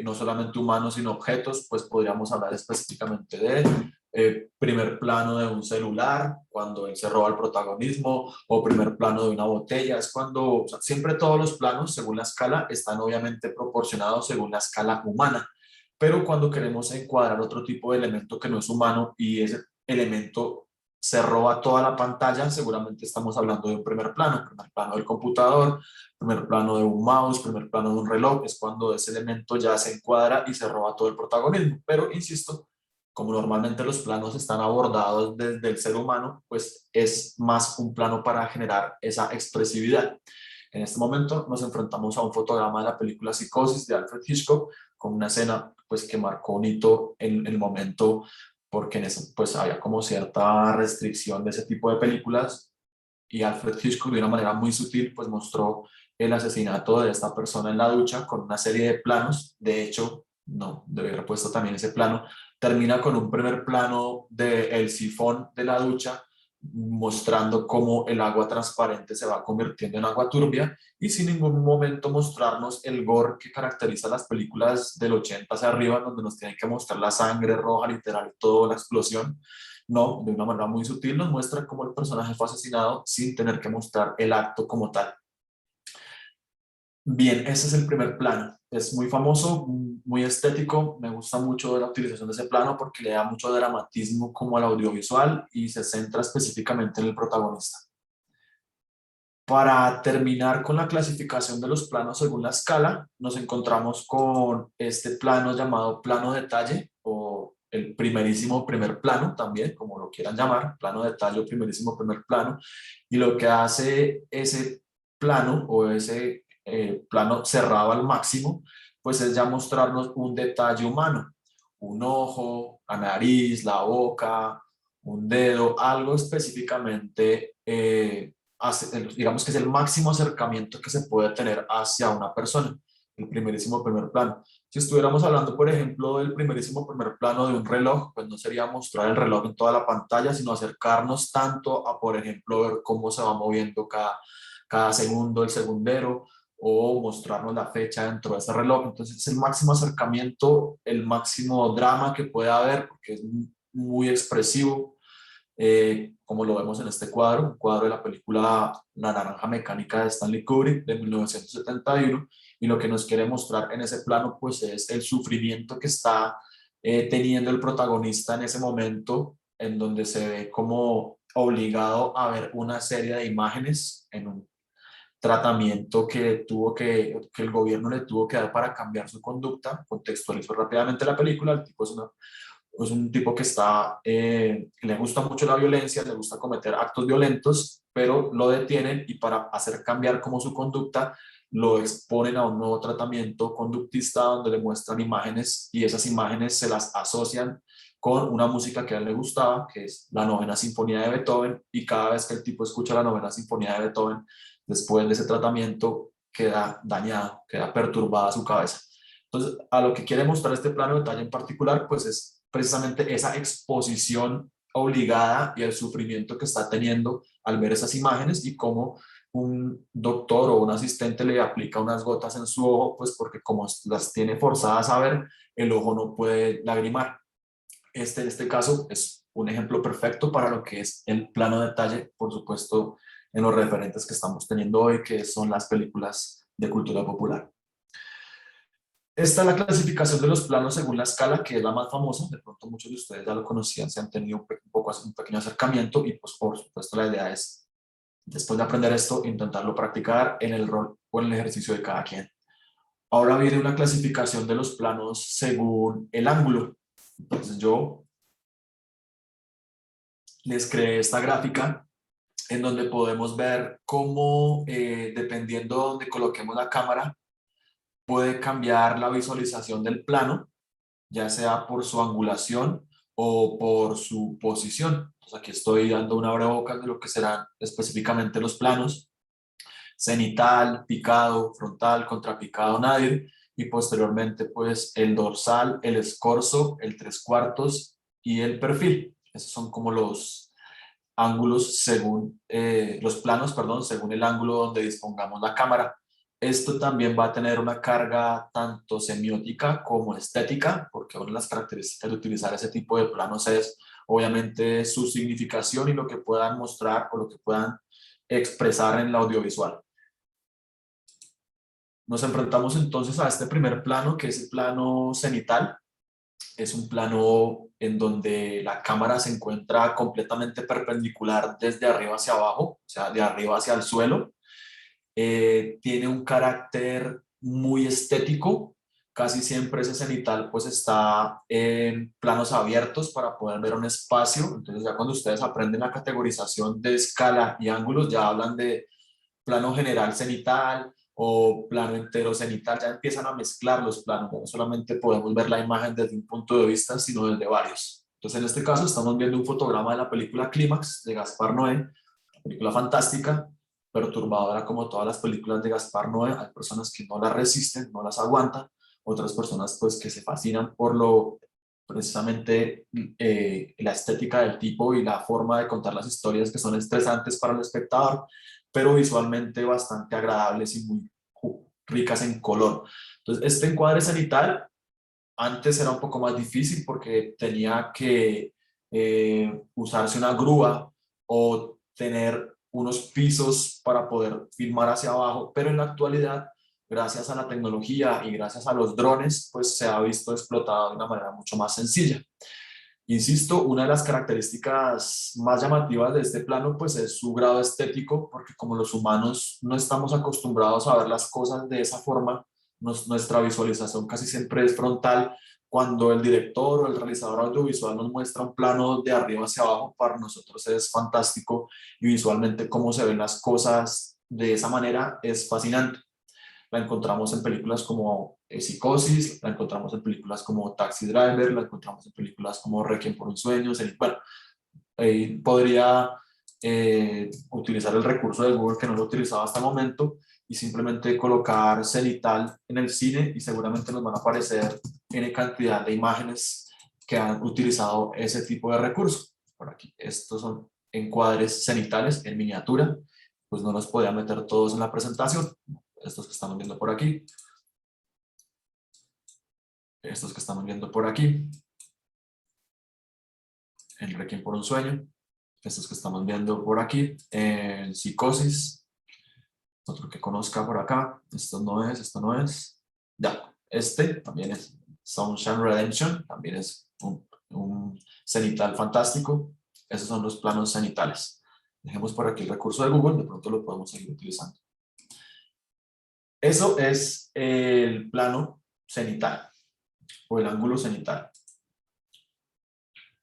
no solamente humanos, sino objetos, pues podríamos hablar específicamente de primer plano de un celular, cuando él se roba el protagonismo, o primer plano de una botella, es cuando, o sea, siempre todos los planos, según la escala, están obviamente proporcionados según la escala humana, pero cuando queremos encuadrar otro tipo de elemento que no es humano y ese elemento se roba toda la pantalla, seguramente estamos hablando de un primer plano del computador, primer plano de un mouse, primer plano de un reloj, es cuando ese elemento ya se encuadra y se roba todo el protagonismo. Pero insisto, como normalmente los planos están abordados desde el ser humano, pues es más un plano para generar esa expresividad. En este momento nos enfrentamos a un fotograma de la película Psicosis de Alfred Hitchcock, con una escena pues que marcó un hito en el momento, porque en eso pues había como cierta restricción de ese tipo de películas, y Alfred Hitchcock de una manera muy sutil pues mostró el asesinato de esta persona en la ducha con una serie de planos. De hecho, no, debe haber puesto también ese plano. Termina con un primer plano del sifón de la ducha, mostrando cómo el agua transparente se va convirtiendo en agua turbia, y sin ningún momento mostrarnos el gore que caracteriza las películas del 80 hacia arriba, donde nos tienen que mostrar la sangre roja, literal, toda la explosión. No, de una manera muy sutil nos muestra cómo el personaje fue asesinado sin tener que mostrar el acto como tal. Bien, ese es el primer plano. Es muy famoso, muy estético. Me gusta mucho la utilización de ese plano porque le da mucho dramatismo como al audiovisual y se centra específicamente en el protagonista. Para terminar con la clasificación de los planos según la escala, nos encontramos con este plano llamado plano detalle, o el primerísimo primer plano también, como lo quieran llamar, plano detalle o primerísimo primer plano. Y lo que hace ese plano o ese plano cerrado al máximo, pues es ya mostrarnos un detalle humano, un ojo, la nariz, la boca, un dedo, algo específicamente digamos que es el máximo acercamiento que se puede tener hacia una persona, el primerísimo primer plano. Si estuviéramos hablando, por ejemplo, del primerísimo primer plano de un reloj, pues no sería mostrar el reloj en toda la pantalla, sino acercarnos tanto a, por ejemplo, ver cómo se va moviendo cada segundo el segundero, o mostrarnos la fecha dentro de ese reloj. Entonces es el máximo acercamiento, el máximo drama que puede haber, porque es muy expresivo, como lo vemos en este cuadro, un cuadro de la película La Naranja Mecánica de Stanley Kubrick de 1971, y lo que nos quiere mostrar en ese plano pues es el sufrimiento que está teniendo el protagonista en ese momento, en donde se ve como obligado a ver una serie de imágenes en un tratamiento que el gobierno le tuvo que dar para cambiar su conducta. Contextualizó rápidamente la película. El tipo es un tipo que que le gusta mucho la violencia, le gusta cometer actos violentos, pero lo detienen, y para hacer cambiar como su conducta lo exponen a un nuevo tratamiento conductista donde le muestran imágenes, y esas imágenes se las asocian con una música que a él le gustaba, que es la Novena Sinfonía de Beethoven, y cada vez que el tipo escucha la Novena Sinfonía de Beethoven, después de ese tratamiento, queda dañado, queda perturbada su cabeza. Entonces, a lo que quiere mostrar este plano de detalle en particular, pues es precisamente esa exposición obligada y el sufrimiento que está teniendo al ver esas imágenes, y cómo un doctor o un asistente le aplica unas gotas en su ojo, pues porque como las tiene forzadas a ver, el ojo no puede lagrimar. En este caso es un ejemplo perfecto para lo que es el plano de detalle, por supuesto, en los referentes que estamos teniendo hoy, que son las películas de cultura popular. Esta es la clasificación de los planos según la escala, que es la más famosa. De pronto muchos de ustedes ya lo conocían, se han tenido un pequeño acercamiento, y pues por supuesto la idea es, después de aprender esto, intentarlo practicar en el rol o en el ejercicio de cada quien. Ahora viene una clasificación de los planos según el ángulo. Entonces yo les creé esta gráfica en donde podemos ver cómo, dependiendo de donde coloquemos la cámara, puede cambiar la visualización del plano, ya sea por su angulación o por su posición. Entonces aquí estoy dando una abrebocas de lo que serán específicamente los planos: cenital, picado, frontal, contrapicado, nadir, y posteriormente pues el dorsal, el escorzo, el tres cuartos y el perfil. Esos son como los ángulos según, los planos, perdón, según el ángulo donde dispongamos la cámara. Esto también va a tener una carga tanto semiótica como estética, porque una de las características de utilizar ese tipo de planos es obviamente su significación y lo que puedan mostrar o lo que puedan expresar en el audiovisual. Nos enfrentamos entonces a este primer plano, que es el plano cenital. es un plano en donde la cámara se encuentra completamente perpendicular desde arriba hacia abajo, o sea, de arriba hacia el suelo. Tiene un carácter muy estético. Casi siempre ese cenital pues está en planos abiertos para poder ver un espacio. Entonces ya cuando ustedes aprenden la categorización de escala y ángulos, ya hablan de plano general cenital o plano entero cenital, ya empiezan a mezclar los planos. No solamente podemos ver la imagen desde un punto de vista, sino desde varios. Entonces en este caso estamos viendo un fotograma de la película Clímax de Gaspar Noé, película fantástica, perturbadora como todas las películas de Gaspar Noé. Hay personas que no las resisten, no las aguantan, otras personas pues que se fascinan por lo precisamente la estética del tipo y la forma de contar las historias que son estresantes para el espectador, pero visualmente bastante agradables y muy ricas en color. Entonces este encuadre cenital antes era un poco más difícil porque tenía que usarse una grúa o tener unos pisos para poder filmar hacia abajo, pero en la actualidad, gracias a la tecnología y gracias a los drones, pues se ha visto explotado de una manera mucho más sencilla. Insisto, una de las características más llamativas de este plano pues es su grado estético, porque como los humanos no estamos acostumbrados a ver las cosas de esa forma, nuestra visualización casi siempre es frontal. Cuando el director o el realizador audiovisual nos muestra un plano de arriba hacia abajo, para nosotros es fantástico y visualmente cómo se ven las cosas de esa manera es fascinante. La encontramos en películas como Psicosis, la encontramos en películas como Taxi Driver, la encontramos en películas como Requiem por un sueño. Bueno, podría utilizar el recurso de Google que no lo utilizaba hasta el momento y simplemente colocar cenital en el cine y seguramente nos van a aparecer N cantidad de imágenes que han utilizado ese tipo de recurso. Por aquí, estos son encuadres cenitales en miniatura, pues no los podía meter todos en la presentación. Estos que estamos viendo por aquí, estos que estamos viendo por aquí, en Requiem por un sueño, estos que estamos viendo por aquí, en Psicosis, otro que conozca por acá, esto no es, ya, este también es Sunshine Redemption, también es un cenital fantástico. Esos son los planos cenitales. Dejemos por aquí el recurso de Google, de pronto lo podemos seguir utilizando. Eso es el plano cenital o el ángulo cenital.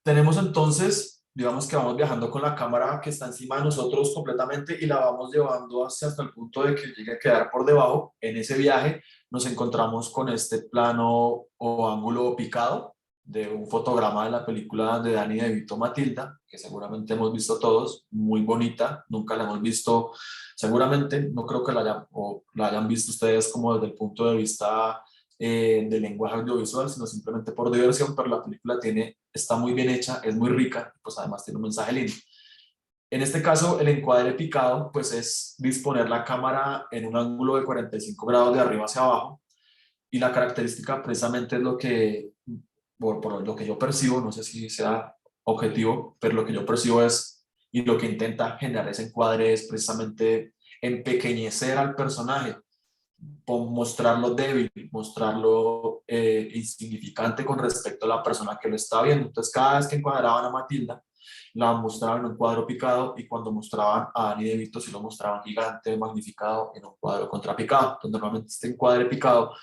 Tenemos entonces, digamos que vamos viajando con la cámara que está encima de nosotros completamente y la vamos llevando hasta el punto de que llegue a quedar por debajo. En ese viaje nos encontramos con este plano o ángulo picado de un fotograma de la película de Danny DeVito, Matilda, que seguramente hemos visto todos, muy bonita, nunca la hemos visto, seguramente, no creo que la hayan visto ustedes como desde el punto de vista de lenguaje audiovisual, sino simplemente por diversión, pero la película está muy bien hecha, es muy rica, pues además tiene un mensaje lindo. En este caso, el encuadre picado, pues es disponer la cámara en un ángulo de 45 grados de arriba hacia abajo, y la característica precisamente es lo que, por lo que yo percibo, no sé si sea objetivo, pero lo que yo percibo es, y lo que intenta generar ese encuadre es precisamente empequeñecer al personaje, mostrarlo débil, mostrarlo insignificante con respecto a la persona que lo está viendo. Entonces, cada vez que encuadraban a Matilda, la mostraban en un cuadro picado, y cuando mostraban a Danny DeVito, sí lo mostraban gigante, magnificado, en un cuadro contrapicado. Entonces, normalmente este encuadre picado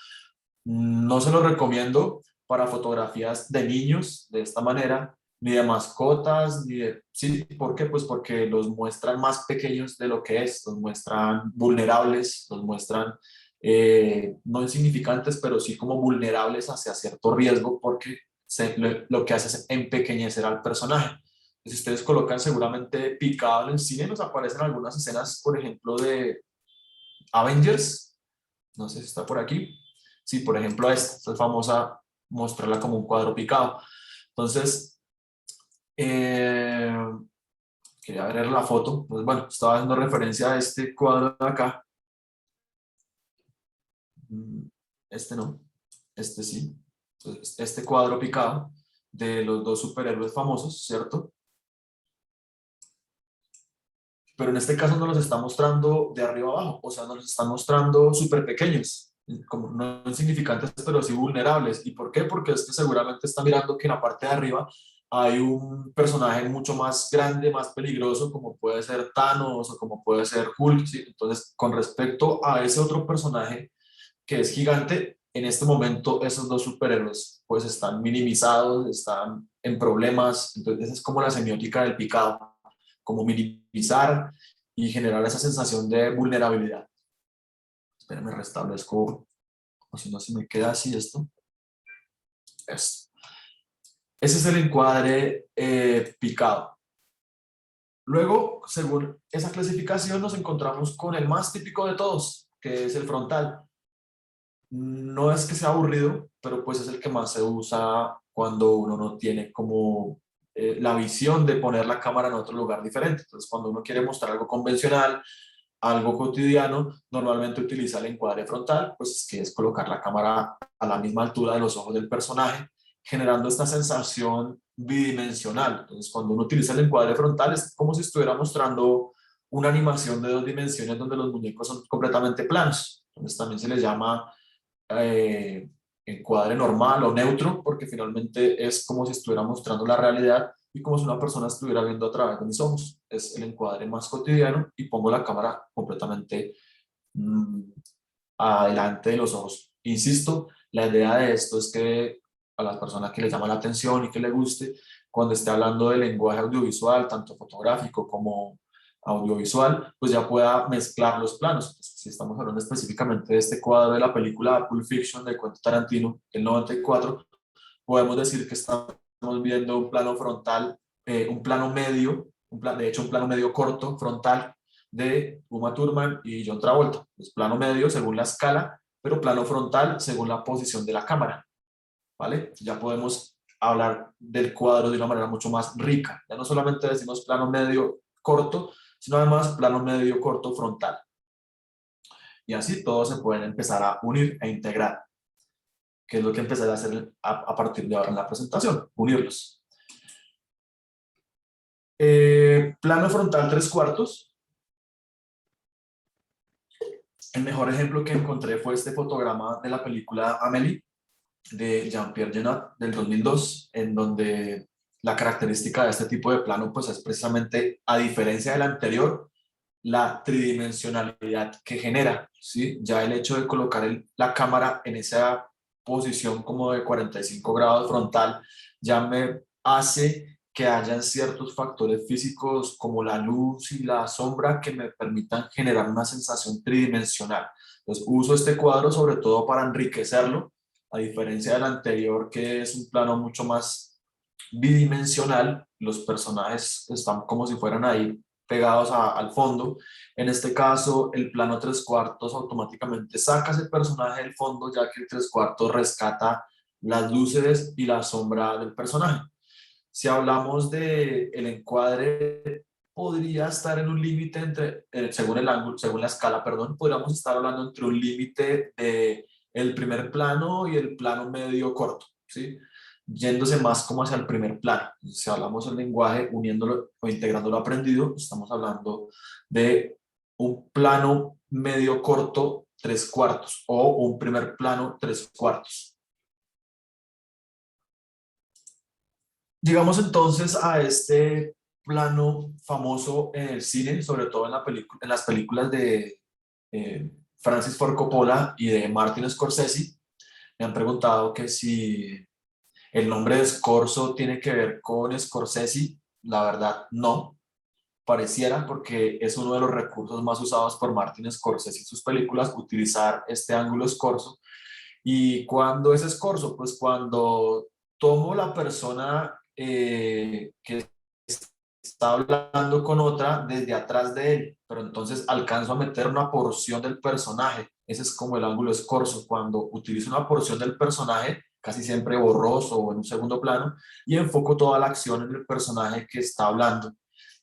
no se lo recomiendo para fotografías de niños de esta manera, ni de mascotas, ni de... Sí, ¿por qué? Pues porque los muestran más pequeños de lo que es, los muestran vulnerables, los muestran no insignificantes, pero sí como vulnerables hacia cierto riesgo, porque lo que hace es empequeñecer al personaje. Si ustedes colocan seguramente picado en el cine, nos aparecen algunas escenas, por ejemplo, de Avengers, no sé si está por aquí. Sí, por ejemplo, esta es famosa, mostrarla como un cuadro picado. Entonces, eh, quería ver la foto. Pues bueno, estaba haciendo referencia a este cuadro de acá. Este no, este sí. Entonces, este cuadro picado de los dos superhéroes famosos, ¿cierto? Pero en este caso nos los está mostrando de arriba abajo, o sea, nos los están mostrando súper pequeños. como no insignificantes, pero sí vulnerables. ¿Y por qué? Porque es que seguramente está mirando que en la parte de arriba hay un personaje mucho más grande, más peligroso, como puede ser Thanos o como puede ser Hulk, ¿sí? Entonces, con respecto a ese otro personaje que es gigante, en este momento esos dos superhéroes pues están minimizados, están en problemas, entonces esa es como la semiótica del picado, como minimizar y generar esa sensación de vulnerabilidad. Espérenme, restablezco, o si no se me queda así esto. Esto. Ese es el encuadre picado. Luego, según esa clasificación, nos encontramos con el más típico de todos, que es el frontal. No es que sea aburrido, pero pues es el que más se usa cuando uno no tiene como la visión de poner la cámara en otro lugar diferente. Entonces, cuando uno quiere mostrar algo convencional, algo cotidiano, normalmente utiliza el encuadre frontal, pues que es colocar la cámara a la misma altura de los ojos del personaje, generando esta sensación bidimensional. Entonces, cuando uno utiliza el encuadre frontal, es como si estuviera mostrando una animación de 2 dimensiones donde los muñecos son completamente planos. Entonces, también se les llama eh, encuadre normal o neutro, porque finalmente es como si estuviera mostrando la realidad y como si una persona estuviera viendo a través de mis ojos. Es el encuadre más cotidiano y pongo la cámara completamente mmm, adelante de los ojos. Insisto, la idea de esto es que a las personas que les llama la atención y que les guste, cuando esté hablando de lenguaje audiovisual, tanto fotográfico como audiovisual, pues ya pueda mezclar los planos. Pues, si estamos hablando específicamente de este cuadro de la película Pulp Fiction de Quentin Tarantino, el 94, podemos decir que estamos viendo un plano frontal, un plano medio, de hecho un plano medio corto, frontal, de Uma Thurman y John Travolta. Pues plano medio según la escala, pero plano frontal según la posición de la cámara, ¿vale? Ya podemos hablar del cuadro de una manera mucho más rica. Ya no solamente decimos plano medio corto, sino además plano medio corto frontal. Y así todos se pueden empezar a unir e integrar, que es lo que empezaré a hacer a partir de ahora en la presentación, unirlos. Plano frontal 3/4. El mejor ejemplo que encontré fue este fotograma de la película Amélie de Jean-Pierre Jeunet del 2002, en donde la característica de este tipo de plano pues es precisamente, a diferencia del anterior, la tridimensionalidad que genera, ¿sí? Ya el hecho de colocar la cámara en esa posición como de 45 grados frontal ya me hace que hayan ciertos factores físicos como la luz y la sombra que me permitan generar una sensación tridimensional. Entonces uso este cuadro sobre todo para enriquecerlo, a diferencia del anterior que es un plano mucho más bidimensional, los personajes están como si fueran ahí pegados al fondo. En este caso, el plano 3/4 automáticamente saca ese personaje del fondo, ya que el 3/4 rescata las luces y la sombra del personaje. Si hablamos de el encuadre, podría estar en un límite entre, según el ángulo, según la escala, perdón, podríamos estar hablando entre un límite de el primer plano y el plano medio corto, ¿sí? Yéndose más como hacia el primer plano. Si hablamos el lenguaje uniéndolo o integrando lo aprendido, estamos hablando de un plano medio corto 3/4 o un primer plano 3/4. Llegamos entonces a este plano famoso en el cine, sobre todo en las películas de Francis Ford Coppola y de Martin Scorsese. Me han preguntado que si el nombre de Scorso tiene que ver con Scorsese. La verdad, no. Pareciera, porque es uno de los recursos más usados por Martin Scorsese en sus películas, utilizar este ángulo Scorso. ¿Y cuando es Scorso? Pues cuando tomo la persona que está hablando con otra desde atrás de él, pero entonces alcanzo a meter una porción del personaje. Ese es como el ángulo escorzo, cuando utilizo una porción del personaje, casi siempre borroso o en un segundo plano, y enfoco toda la acción en el personaje que está hablando.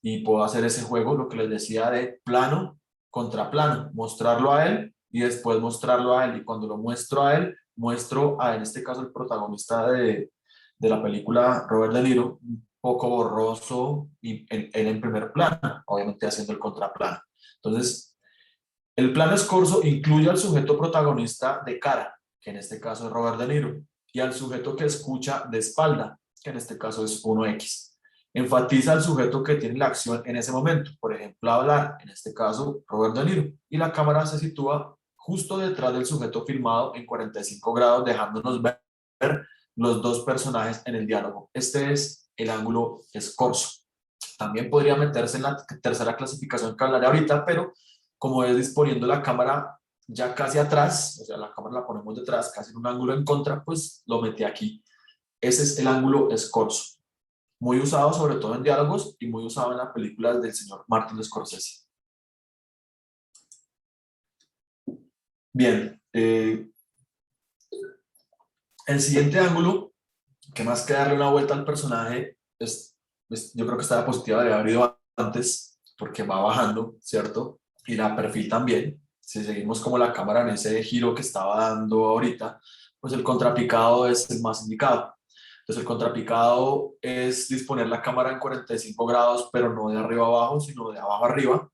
Y puedo hacer ese juego, lo que les decía, de plano contra plano, mostrarlo a él y después mostrarlo a él. Y cuando lo muestro a él, muestro a, en este caso, el protagonista de la película, Robert De Niro, poco borroso y él en primer plano, obviamente haciendo el contraplano. Entonces, El plano escorzo incluye al sujeto protagonista de cara, que en este caso es Robert De Niro, y al sujeto que escucha de espalda, que en este caso es 1X. Enfatiza al sujeto que tiene la acción en ese momento, por ejemplo, hablar, en este caso Robert De Niro, y la cámara se sitúa justo detrás del sujeto filmado en 45 grados, dejándonos ver los dos personajes en el diálogo. Este es el ángulo escorzo. También podría meterse en la tercera clasificación que hablaré ahorita, pero como es disponiendo la cámara ya casi atrás, o sea, la cámara la ponemos detrás, casi en un ángulo en contra, pues lo metí aquí. Ese es el ángulo escorzo, muy usado sobre todo en diálogos y muy usado en las películas del señor Martin Scorsese. Bien, el siguiente ángulo, que más que darle una vuelta al personaje, yo creo que esta diapositiva debe haber ido antes, porque va bajando, ¿cierto? Y la perfil también. Si seguimos como la cámara en ese giro que estaba dando ahorita, pues el contrapicado es el más indicado. Entonces el contrapicado es disponer la cámara en 45 grados, pero no de arriba abajo, sino de abajo arriba,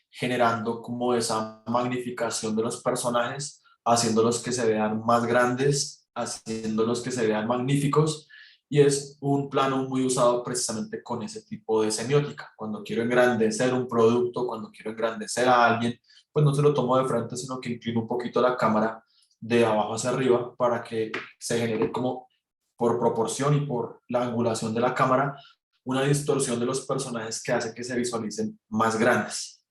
generando como esa magnificación de los personajes, haciéndolos que se vean más grandes, haciéndolos que se vean magníficos, y es un plano muy usado precisamente con ese tipo de semiótica. Cuando quiero engrandecer un producto, cuando quiero engrandecer a alguien, pues no se lo tomo de frente, sino que inclino un poquito la cámara de abajo hacia arriba para que se genere como por proporción y por la angulación de la cámara una distorsión de los personajes que hace que se visualicen más grandes.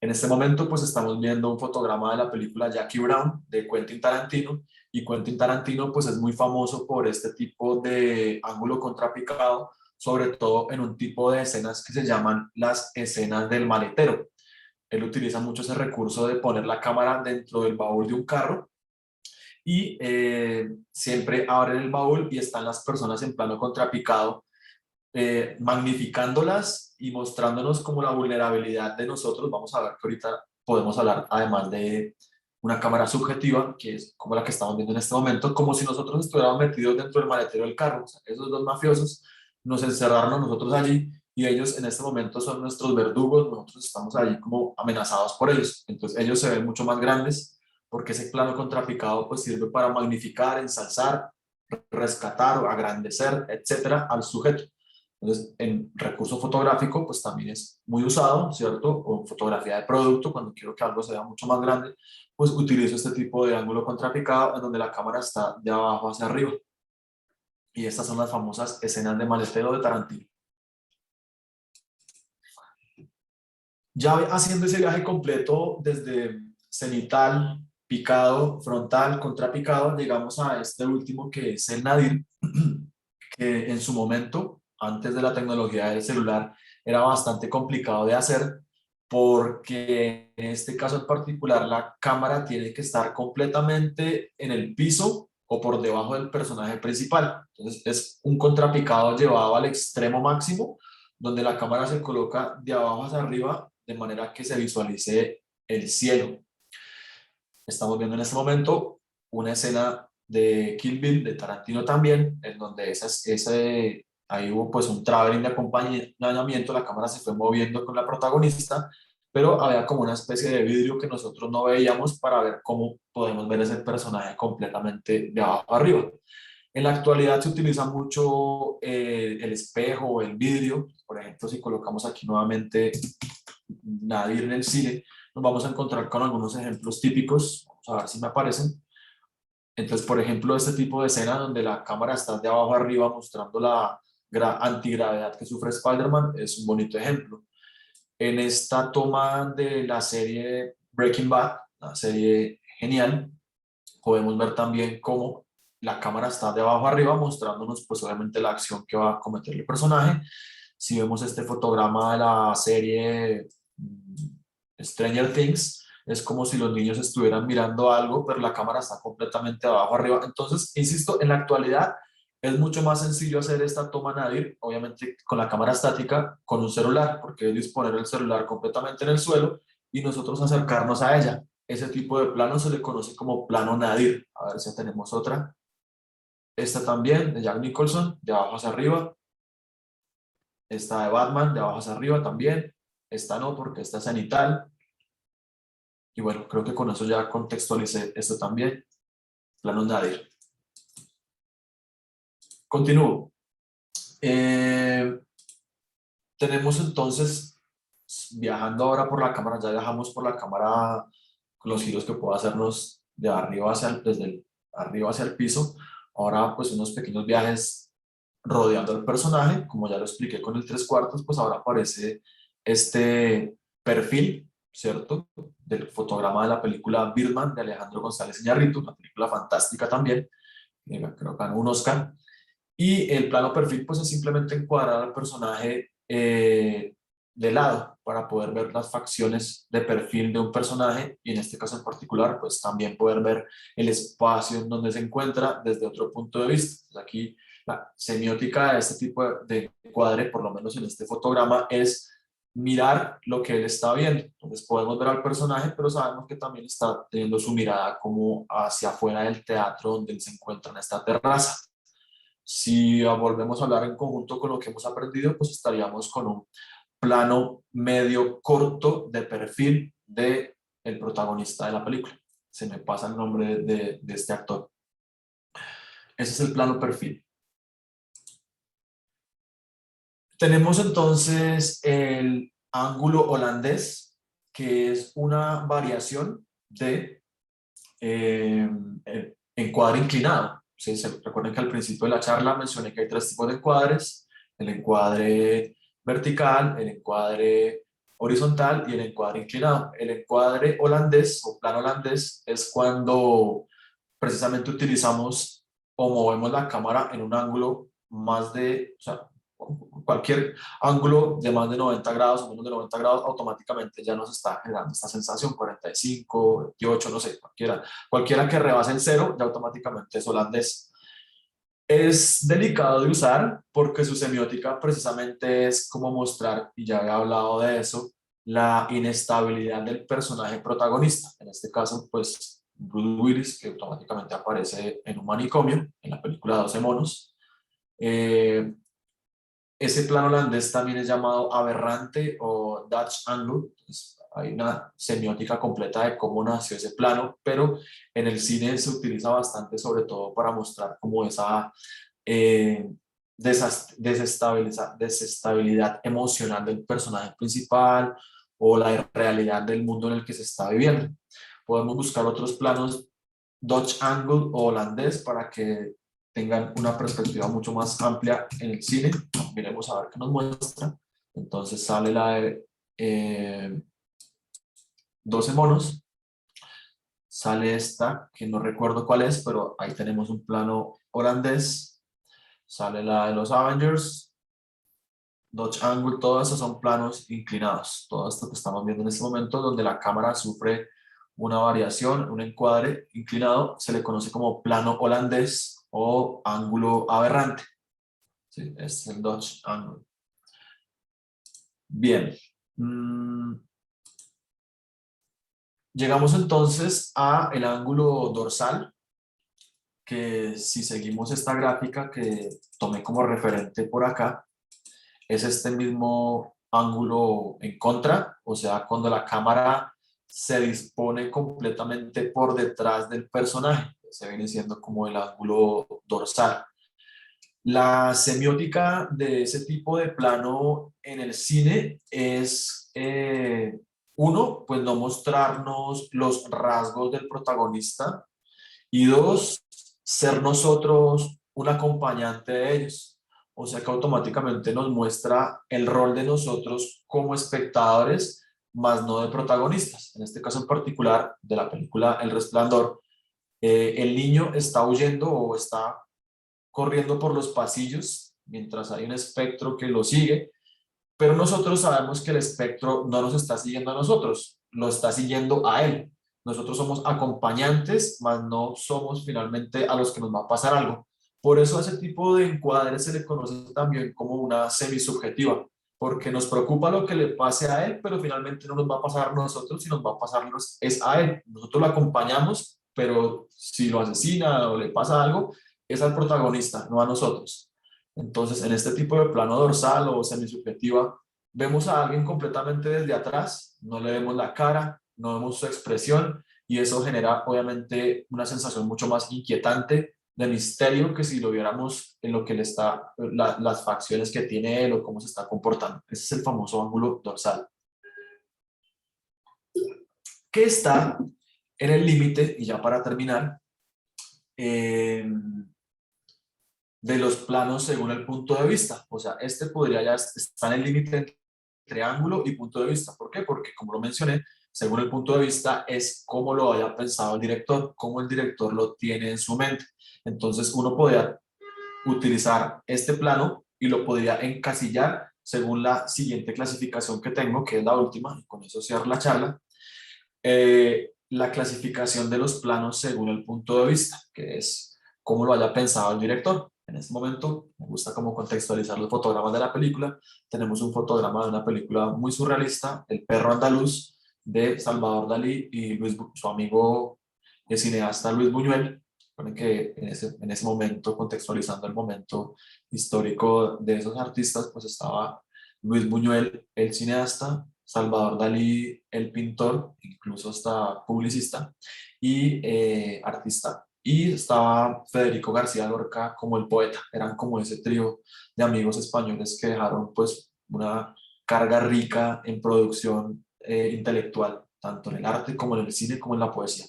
En este momento, pues estamos viendo un fotograma de la película Jackie Brown de Quentin Tarantino, y Quentin Tarantino pues es muy famoso por este tipo de ángulo contrapicado, sobre todo en un tipo de escenas que se llaman las escenas del maletero. Él utiliza mucho ese recurso de poner la cámara dentro del baúl de un carro y siempre abren el baúl y están las personas en plano contrapicado, magnificándolas y mostrándonos como la vulnerabilidad de nosotros. Vamos a ver que ahorita podemos hablar además de una cámara subjetiva, que es como la que estamos viendo en este momento, como si nosotros estuviéramos metidos dentro del maletero del carro. O sea, esos dos mafiosos nos encerraron a nosotros allí y ellos en este momento son nuestros verdugos, nosotros estamos allí como amenazados por ellos. Entonces ellos se ven mucho más grandes porque ese plano contrapicado pues sirve para magnificar, ensalzar, rescatar o agrandecer, etcétera, al sujeto. Entonces, en recurso fotográfico, pues también es muy usado, ¿cierto? O en fotografía de producto, cuando quiero que algo sea mucho más grande, pues utilizo este tipo de ángulo contrapicado en donde la cámara está de abajo hacia arriba. Y estas son las famosas escenas de maletero de Tarantino. Ya haciendo ese viaje completo desde cenital, picado, frontal, contrapicado, llegamos a este último que es el nadir, que en su momento, antes de la tecnología del celular, era bastante complicado de hacer porque en este caso en particular la cámara tiene que estar completamente en el piso o por debajo del personaje principal. Entonces es un contrapicado llevado al extremo máximo, donde la cámara se coloca de abajo hacia arriba de manera que se visualice el cielo. Estamos viendo en este momento una escena de Kill Bill, de Tarantino también, en donde ahí hubo pues un traveling de acompañamiento, la cámara se fue moviendo con la protagonista, pero había como una especie de vidrio que nosotros no veíamos para ver cómo podemos ver ese personaje completamente de abajo arriba. En la actualidad se utiliza mucho el espejo o el vidrio. Por ejemplo, si colocamos aquí nuevamente Nadir en el cine, nos vamos a encontrar con algunos ejemplos típicos. Vamos a ver si me aparecen. Entonces, por ejemplo, este tipo de escena donde la cámara está de abajo arriba mostrando la antigravedad que sufre Spider-Man es un bonito ejemplo. En esta toma de la serie Breaking Bad, una serie genial, podemos ver también cómo la cámara está de abajo arriba mostrándonos pues obviamente la acción que va a cometer el personaje. Si vemos este fotograma de la serie Stranger Things, es como si los niños estuvieran mirando algo, pero la cámara está completamente abajo arriba. Entonces, insisto, en la actualidad es mucho más sencillo hacer esta toma nadir, obviamente con la cámara estática, con un celular, porque es disponer el celular completamente en el suelo y nosotros acercarnos a ella. Ese tipo de plano se le conoce como plano nadir. A ver si tenemos otra. Esta también, de Jack Nicholson, de abajo hacia arriba. Esta de Batman, de abajo hacia arriba también. Esta no, porque esta es cenital. Y bueno, creo que con eso ya contextualicé esto también. Planos Nadir. Continúo. Tenemos entonces, viajando ahora por la cámara, ya viajamos por la cámara con los giros que puede hacernos de arriba desde el arriba hacia el piso. Ahora pues unos pequeños viajes rodeando al personaje, como ya lo expliqué con el 3/4, pues ahora aparece este perfil, ¿cierto? Del fotograma de la película Birdman de Alejandro González Iñárritu, una película fantástica también, creo que ganó un Oscar. Y el plano perfil pues es simplemente encuadrar al personaje de lado para poder ver las facciones de perfil de un personaje y en este caso en particular pues también poder ver el espacio en donde se encuentra desde otro punto de vista. Entonces, aquí la semiótica de este tipo de encuadre, por lo menos en este fotograma, es mirar lo que él está viendo. Entonces podemos ver al personaje, pero sabemos que también está teniendo su mirada como hacia afuera del teatro donde él se encuentra en esta terraza. Si volvemos a hablar en conjunto con lo que hemos aprendido, pues estaríamos con un plano medio corto de perfil de el protagonista de la película. Se me pasa el nombre de este actor. Ese es el plano perfil. Tenemos entonces el ángulo holandés, que es una variación de encuadre inclinado. ¿Sí? Recuerden que al principio de la charla mencioné que hay 3 tipos de encuadres: el encuadre vertical, el encuadre horizontal y el encuadre inclinado. El encuadre holandés o plano holandés es cuando precisamente utilizamos o movemos la cámara en un ángulo más de, o sea, cualquier ángulo de más de 90 grados o menos de 90 grados, automáticamente ya nos está generando esta sensación, 45, 28, no sé, cualquiera que rebase el cero, ya automáticamente es holandés. Es delicado de usar porque su semiótica precisamente es como mostrar, y ya había hablado de eso, la inestabilidad del personaje protagonista. En este caso, pues, Bruce Willis, que automáticamente aparece en un manicomio, en la película 12 monos. Ese plano holandés también es llamado aberrante o Dutch angle. Pues hay una semiótica completa de cómo nació ese plano, pero en el cine se utiliza bastante, sobre todo para mostrar como esa desestabilidad emocional del personaje principal o la irrealidad del mundo en el que se está viviendo. Podemos buscar otros planos Dutch angle o holandés para que tengan una perspectiva mucho más amplia en el cine. Miremos a ver qué nos muestra. Entonces sale la de 12 monos. Sale esta, que no recuerdo cuál es, pero ahí tenemos un plano holandés. Sale la de los Avengers, Dutch angle, todos esos son planos inclinados. Todo esto que estamos viendo en este momento, donde la cámara sufre una variación, un encuadre inclinado, se le conoce como plano holandés o ángulo aberrante. ¿Sí? Es el Dutch angle. Bien. Llegamos entonces a el ángulo dorsal, que si seguimos esta gráfica que tomé como referente por acá, es este mismo ángulo en contra, o sea, cuando la cámara se dispone completamente por detrás del personaje, se viene siendo como el ángulo dorsal. La semiótica de ese tipo de plano en el cine es, uno, pues no mostrarnos los rasgos del protagonista, y dos, ser nosotros un acompañante de ellos. O sea que automáticamente nos muestra el rol de nosotros como espectadores, más no de protagonistas. En este caso en particular de la película El Resplandor, el niño está huyendo o está corriendo por los pasillos mientras hay un espectro que lo sigue, pero nosotros sabemos que el espectro no nos está siguiendo a nosotros, lo está siguiendo a él. Nosotros somos acompañantes, mas no somos finalmente a los que nos va a pasar algo. Por eso a ese tipo de encuadre se le conoce también como una semisubjetiva, porque nos preocupa lo que le pase a él, pero finalmente no nos va a pasar a nosotros, sino nos va a pasar es a él. Nosotros lo acompañamos, pero si lo asesina o le pasa algo, es al protagonista, no a nosotros. Entonces, en este tipo de plano dorsal o semisubjetiva, vemos a alguien completamente desde atrás, no le vemos la cara, no vemos su expresión y eso genera obviamente una sensación mucho más inquietante de misterio que si lo viéramos en lo que le está, las facciones que tiene él o cómo se está comportando. Ese es el famoso ángulo dorsal, que está en el límite, y ya para terminar, eh, de los planos según el punto de vista. O sea, este podría ya estar en el límite entre ángulo y punto de vista. ¿Por qué? Porque, como lo mencioné, según el punto de vista es cómo lo haya pensado el director, cómo el director lo tiene en su mente. Entonces, uno podría utilizar este plano y lo podría encasillar según la siguiente clasificación que tengo, que es la última, y con eso cierro la charla. La clasificación de los planos según el punto de vista, que es cómo lo haya pensado el director. En este momento me gusta como contextualizar los fotogramas de la película. Tenemos un fotograma de una película muy surrealista, El perro andaluz, de Salvador Dalí y su amigo el cineasta Luis Buñuel. Recuerden que en ese momento, contextualizando el momento histórico de esos artistas, pues estaba Luis Buñuel, el cineasta, Salvador Dalí, el pintor, incluso hasta publicista y artista. Y estaba Federico García Lorca como el poeta. Eran como ese trío de amigos españoles que dejaron pues una carga rica en producción intelectual, tanto en el arte como en el cine como en la poesía.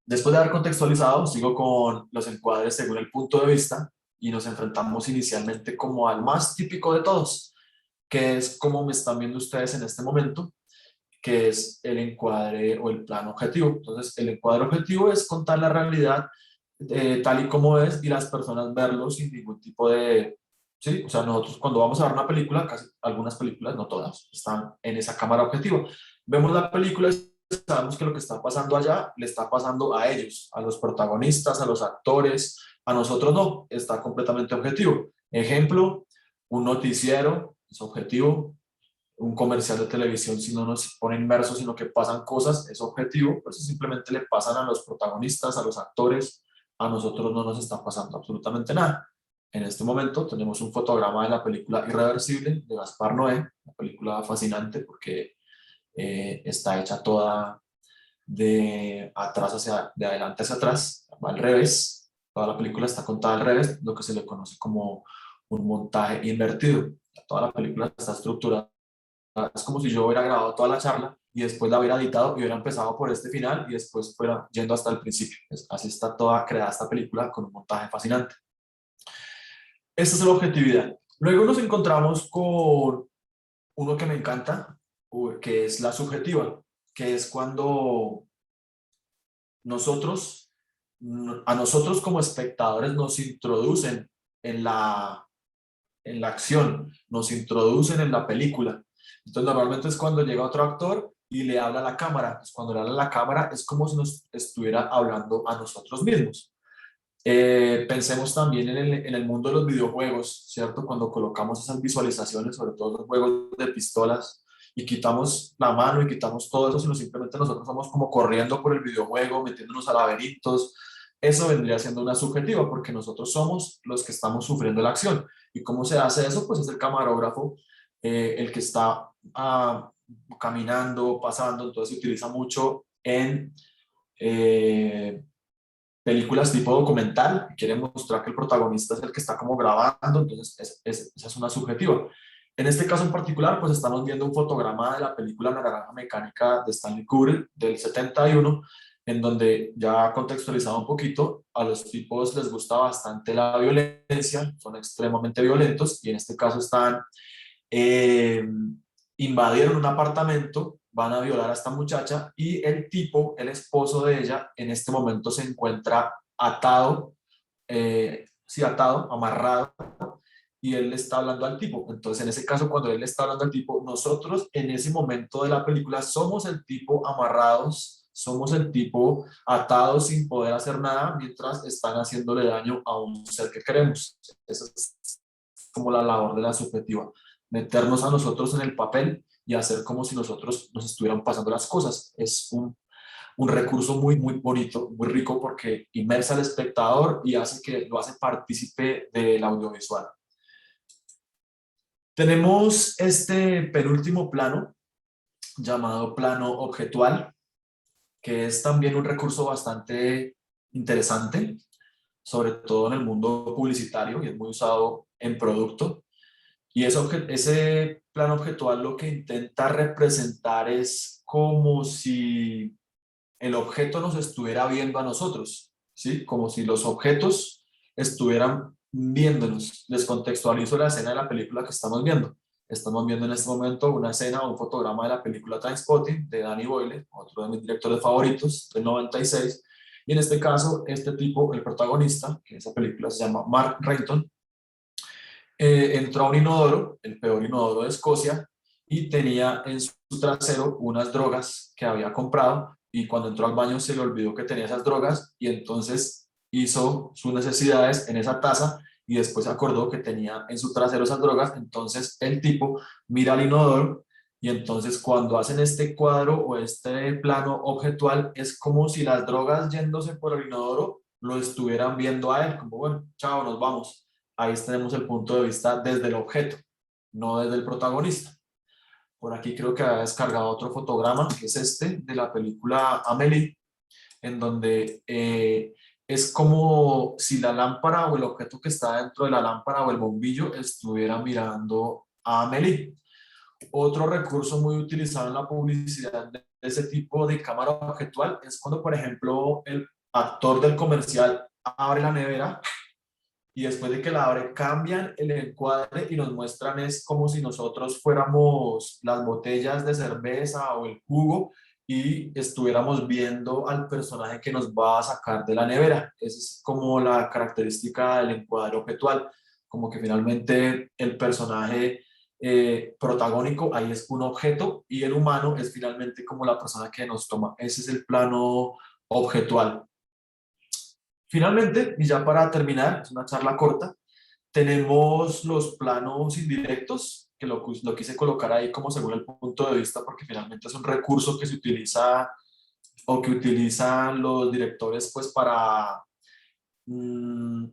Después de haber contextualizado, sigo con los encuadres según el punto de vista y nos enfrentamos inicialmente como al más típico de todos, que es como me están viendo ustedes en este momento, que es el encuadre o el plano objetivo. Entonces, el encuadre objetivo es contar la realidad tal y como es y las personas verlo sin ningún tipo de... Sí, o sea, nosotros cuando vamos a ver una película, casi algunas películas, no todas, están en esa cámara objetivo. Vemos la película y sabemos que lo que está pasando allá le está pasando a ellos, a los protagonistas, a los actores, a nosotros no, está completamente objetivo. Ejemplo, un noticiero es objetivo, un comercial de televisión, si no nos pone inmersos, sino que pasan cosas, es objetivo, pues simplemente le pasan a los protagonistas, a los actores, a nosotros no nos está pasando absolutamente nada. En este momento tenemos un fotograma de la película Irreversible de Gaspar Noé, una película fascinante porque está hecha toda de atrás hacia, de adelante hacia atrás, al revés, toda la película está contada al revés, lo que se le conoce como un montaje invertido. Toda la película está estructurada, es como si yo hubiera grabado toda la charla y después la hubiera editado y hubiera empezado por este final y después fuera yendo hasta el principio. Así está toda creada esta película con un montaje fascinante. Esta es la objetividad. Luego nos encontramos con uno que me encanta, que es la subjetiva, que es cuando nosotros, a nosotros como espectadores nos introducen en la acción, nos introducen en la película. Entonces normalmente es cuando llega otro actor y le habla a la cámara. Pues cuando le habla a la cámara es como si nos estuviera hablando a nosotros mismos. Pensemos también en el mundo de los videojuegos, ¿cierto? Cuando colocamos esas visualizaciones, sobre todo los juegos de pistolas, y quitamos la mano y quitamos todo eso, sino simplemente nosotros vamos como corriendo por el videojuego, metiéndonos a laberintos. Eso vendría siendo una subjetiva, porque nosotros somos los que estamos sufriendo la acción. ¿Y cómo se hace eso? Pues es el camarógrafo, el que está caminando, pasando, entonces se utiliza mucho en... películas tipo documental, que quieren mostrar que el protagonista es el que está como grabando, entonces esa es una subjetiva. En este caso en particular, pues estamos viendo un fotograma de la película La Naranja Mecánica de Stanley Kubrick del 71, en donde ya contextualizado un poquito, a los tipos les gusta bastante la violencia, son extremadamente violentos y en este caso están eh, invadieron un apartamento, van a violar a esta muchacha y el tipo, el esposo de ella, en este momento se encuentra atado, sí, atado, amarrado, y él le está hablando al tipo. Entonces, en ese caso, cuando él le está hablando al tipo, nosotros en ese momento de la película somos el tipo amarrados, somos el tipo atados sin poder hacer nada mientras están haciéndole daño a un ser que queremos. Esa es como la labor de la subjetiva, meternos a nosotros en el papel y hacer como si nosotros nos estuvieran pasando las cosas. Es un recurso muy, muy bonito, muy rico porque inmersa al espectador y hace que lo hace partícipe del audiovisual. Tenemos este penúltimo plano llamado plano objetual, que es también un recurso bastante interesante, sobre todo en el mundo publicitario, y es muy usado en producto. Y ese plano objetual lo que intenta representar es como si el objeto nos estuviera viendo a nosotros, ¿sí? Como si los objetos estuvieran viéndonos. Les contextualizo la escena de la película que estamos viendo. Estamos viendo en este momento una escena o un fotograma de la película Trainspotting de Danny Boyle, otro de mis directores favoritos, del 96. Y en este caso, este tipo, el protagonista, que en esa película se llama Mark Renton, entró a un inodoro, el peor inodoro de Escocia, y tenía en su trasero unas drogas que había comprado, y cuando entró al baño se le olvidó que tenía esas drogas y entonces hizo sus necesidades en esa taza y después se acordó que tenía en su trasero esas drogas. Entonces el tipo mira al inodoro y entonces cuando hacen este cuadro o este plano objetual es como si las drogas yéndose por el inodoro lo estuvieran viendo a él, como bueno, chao, nos vamos. Ahí tenemos el punto de vista desde el objeto, no desde el protagonista. Por aquí creo que ha descargado otro fotograma, que es este, de la película Amélie, en donde es como si la lámpara o el objeto que está dentro de la lámpara o el bombillo estuviera mirando a Amélie. Otro recurso muy utilizado en la publicidad de ese tipo de cámara objetual es cuando, por ejemplo, el actor del comercial abre la nevera y después de que la abre cambian el encuadre y nos muestran es como si nosotros fuéramos las botellas de cerveza o el jugo y estuviéramos viendo al personaje que nos va a sacar de la nevera. Esa es como la característica del encuadre objetual, como que finalmente el personaje protagónico ahí es un objeto y el humano es finalmente como la persona que nos toma. Ese es el plano objetual. Finalmente, y ya para terminar, es una charla corta, tenemos los planos indirectos, que lo quise colocar ahí como según el punto de vista, porque finalmente es un recurso que se utiliza o que utilizan los directores pues para mm,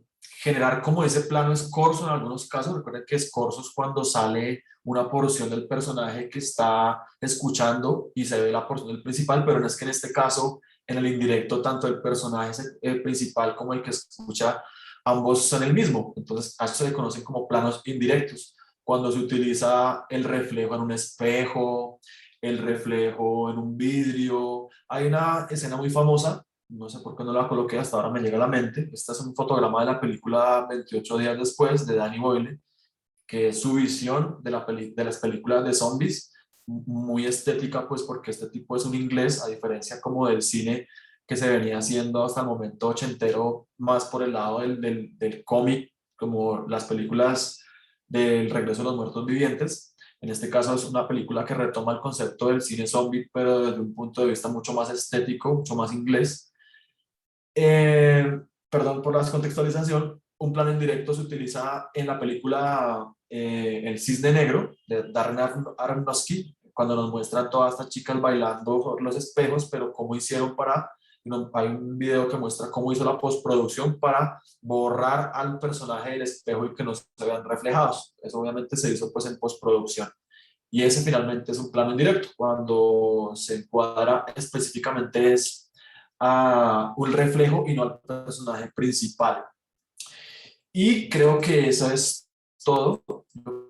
generar como ese plano escorzo en algunos casos. Recuerden que escorzo es cuando sale una porción del personaje que está escuchando y se ve la porción del principal, pero no es que en este caso, en el indirecto, tanto el personaje el principal como el que escucha, ambos son el mismo. Entonces, a eso se conocen como planos indirectos. Cuando se utiliza el reflejo en un espejo, el reflejo en un vidrio. Hay una escena muy famosa, no sé por qué no la coloqué, hasta ahora me llega a la mente. Este es un fotograma de la película 28 días después, de Danny Boyle, que es su visión de, de las películas de zombies, muy estética, pues porque este tipo es un inglés, a diferencia como del cine que se venía haciendo hasta el momento ochentero, más por el lado del cómic, como las películas del Regreso de los Muertos Vivientes. En este caso es una película que retoma el concepto del cine zombie, pero desde un punto de vista mucho más estético, mucho más inglés. Perdón por la descontextualización, un plano indirecto se utiliza en la película El Cisne Negro de Darren Aronofsky, cuando nos muestran todas estas chicas bailando por los espejos, pero cómo hicieron para, hay un video que muestra cómo hizo la postproducción para borrar al personaje del espejo y que no se vean reflejados. Eso obviamente se hizo pues en postproducción. Y ese finalmente es un plano indirecto, cuando se encuadra específicamente es a un reflejo y no al personaje principal. Y creo que eso es todo lo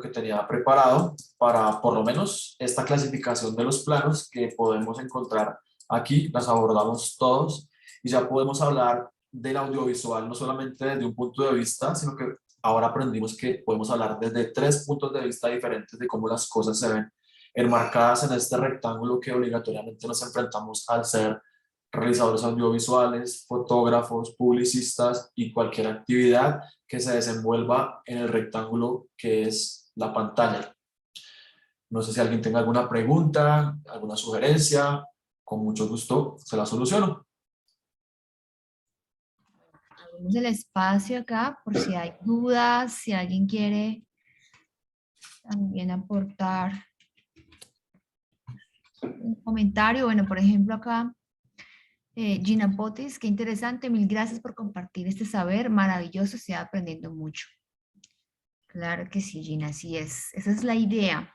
que tenía preparado para por lo menos esta clasificación de los planos que podemos encontrar aquí, las abordamos todos y ya podemos hablar del audiovisual no solamente desde un punto de vista, sino que ahora aprendimos que podemos hablar desde tres puntos de vista diferentes de cómo las cosas se ven enmarcadas en este rectángulo que obligatoriamente nos enfrentamos al ser realizadores audiovisuales, fotógrafos, publicistas y cualquier actividad que se desenvuelva en el rectángulo que es la pantalla. No sé si alguien tenga alguna pregunta, alguna sugerencia, con mucho gusto se la soluciono. Abrimos el espacio acá por si hay dudas, si alguien quiere también aportar un comentario. Bueno, por ejemplo acá, Gina Potis, qué interesante, mil gracias por compartir este saber, maravilloso, estoy aprendiendo mucho. Claro que sí, Gina, así es, esa es la idea.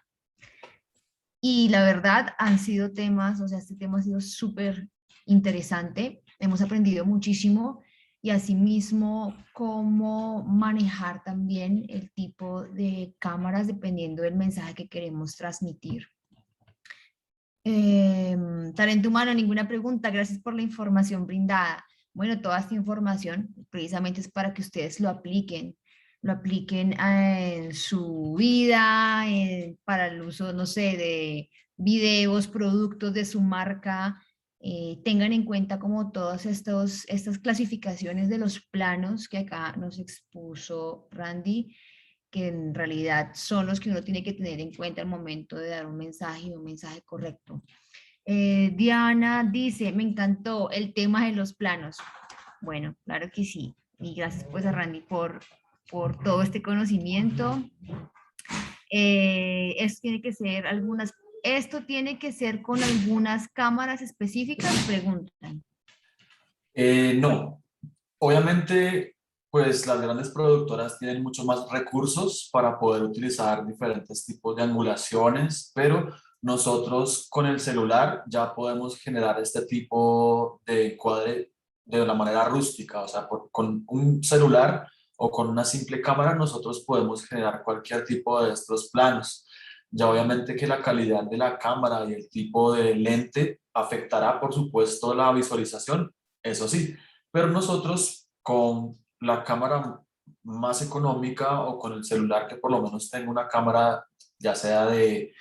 Y la verdad han sido temas, o sea, este tema ha sido súper interesante, hemos aprendido muchísimo y asimismo cómo manejar también el tipo de cámaras dependiendo del mensaje que queremos transmitir. Talento humano, ninguna pregunta, gracias por la información brindada. Bueno, toda esta información precisamente es para que ustedes lo apliquen en su vida, para el uso, no sé, de videos, productos de su marca. Tengan en cuenta como todas estas clasificaciones de los planos que acá nos expuso Randy, que en realidad son los que uno tiene que tener en cuenta al momento de dar un mensaje y un mensaje correcto. Diana dice, me encantó el tema de los planos. Bueno, claro que sí. Y gracias pues a Randy por todo este conocimiento. Esto tiene que ser con algunas cámaras específicas, preguntan. No, obviamente, pues las grandes productoras tienen mucho más recursos para poder utilizar diferentes tipos de angulaciones, pero nosotros con el celular ya podemos generar este tipo de encuadre de una manera rústica, o sea, con un celular o con una simple cámara nosotros podemos generar cualquier tipo de estos planos. Ya obviamente que la calidad de la cámara y el tipo de lente afectará, por supuesto, la visualización, eso sí, pero nosotros con la cámara más económica o con el celular que por lo menos tenga una cámara ya sea de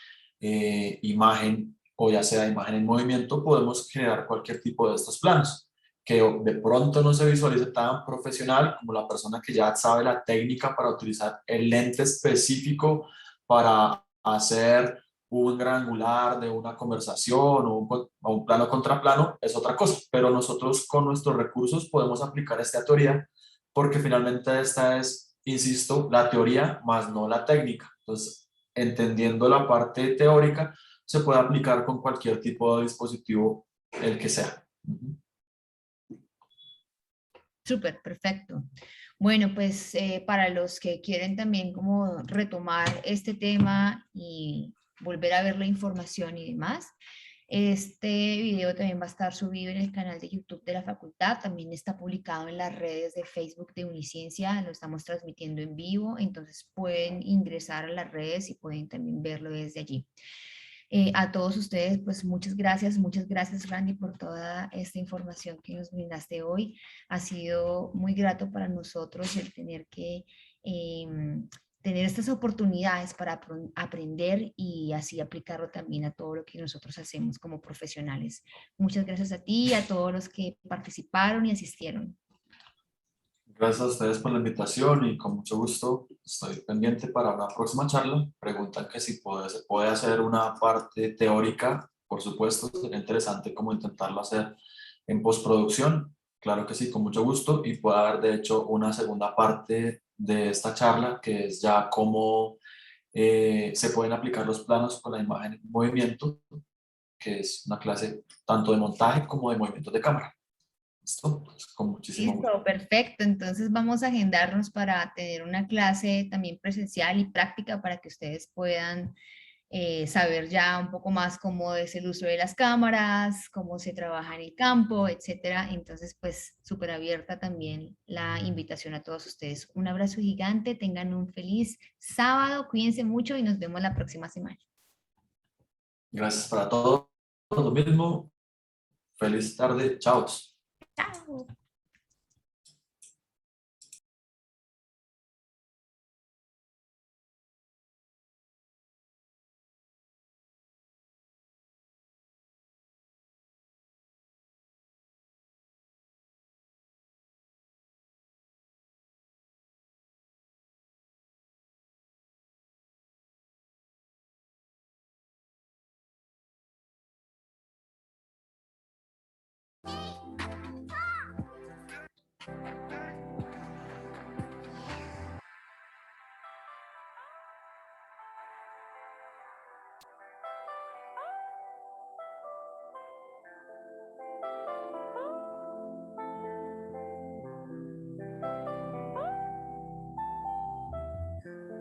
imagen o ya sea de imagen en movimiento, podemos generar cualquier tipo de estos planos que de pronto no se visualice tan profesional como la persona que ya sabe la técnica para utilizar el lente específico para hacer un gran angular de una conversación o un plano contra plano, es otra cosa. Pero nosotros con nuestros recursos podemos aplicar esta teoría porque finalmente esta es, insisto, la teoría más no la técnica. Entonces, entendiendo la parte teórica, se puede aplicar con cualquier tipo de dispositivo, el que sea. Súper, perfecto. Bueno, pues para los que quieren también como retomar este tema y volver a ver la información y demás, este video también va a estar subido en el canal de YouTube de la facultad, también está publicado en las redes de Facebook de Uniciencia, lo estamos transmitiendo en vivo, entonces pueden ingresar a las redes y pueden también verlo desde allí. A todos ustedes, pues muchas gracias Randy por toda esta información que nos brindaste hoy. Ha sido muy grato para nosotros el tener que tener estas oportunidades para aprender y así aplicarlo también a todo lo que nosotros hacemos como profesionales. Muchas gracias a ti y a todos los que participaron y asistieron. Gracias a ustedes por la invitación y con mucho gusto estoy pendiente para una próxima charla. Preguntan que si se puede hacer una parte teórica, por supuesto, sería interesante como intentarlo hacer en postproducción. Claro que sí, con mucho gusto y puede haber de hecho una segunda parte de esta charla que es ya cómo se pueden aplicar los planos con la imagen en movimiento, que es una clase tanto de montaje como de movimientos de cámara. ¿Listo? Pues, con muchísimo gusto. Listo, perfecto. Entonces vamos a agendarnos para tener una clase también presencial y práctica para que ustedes puedan saber ya un poco más cómo es el uso de las cámaras, cómo se trabaja en el campo, etcétera. Entonces, pues súper abierta también la invitación a todos ustedes. Un abrazo gigante, tengan un feliz sábado, cuídense mucho y nos vemos la próxima semana. Gracias para todos. Lo mismo. Feliz tarde. Chao. Chao.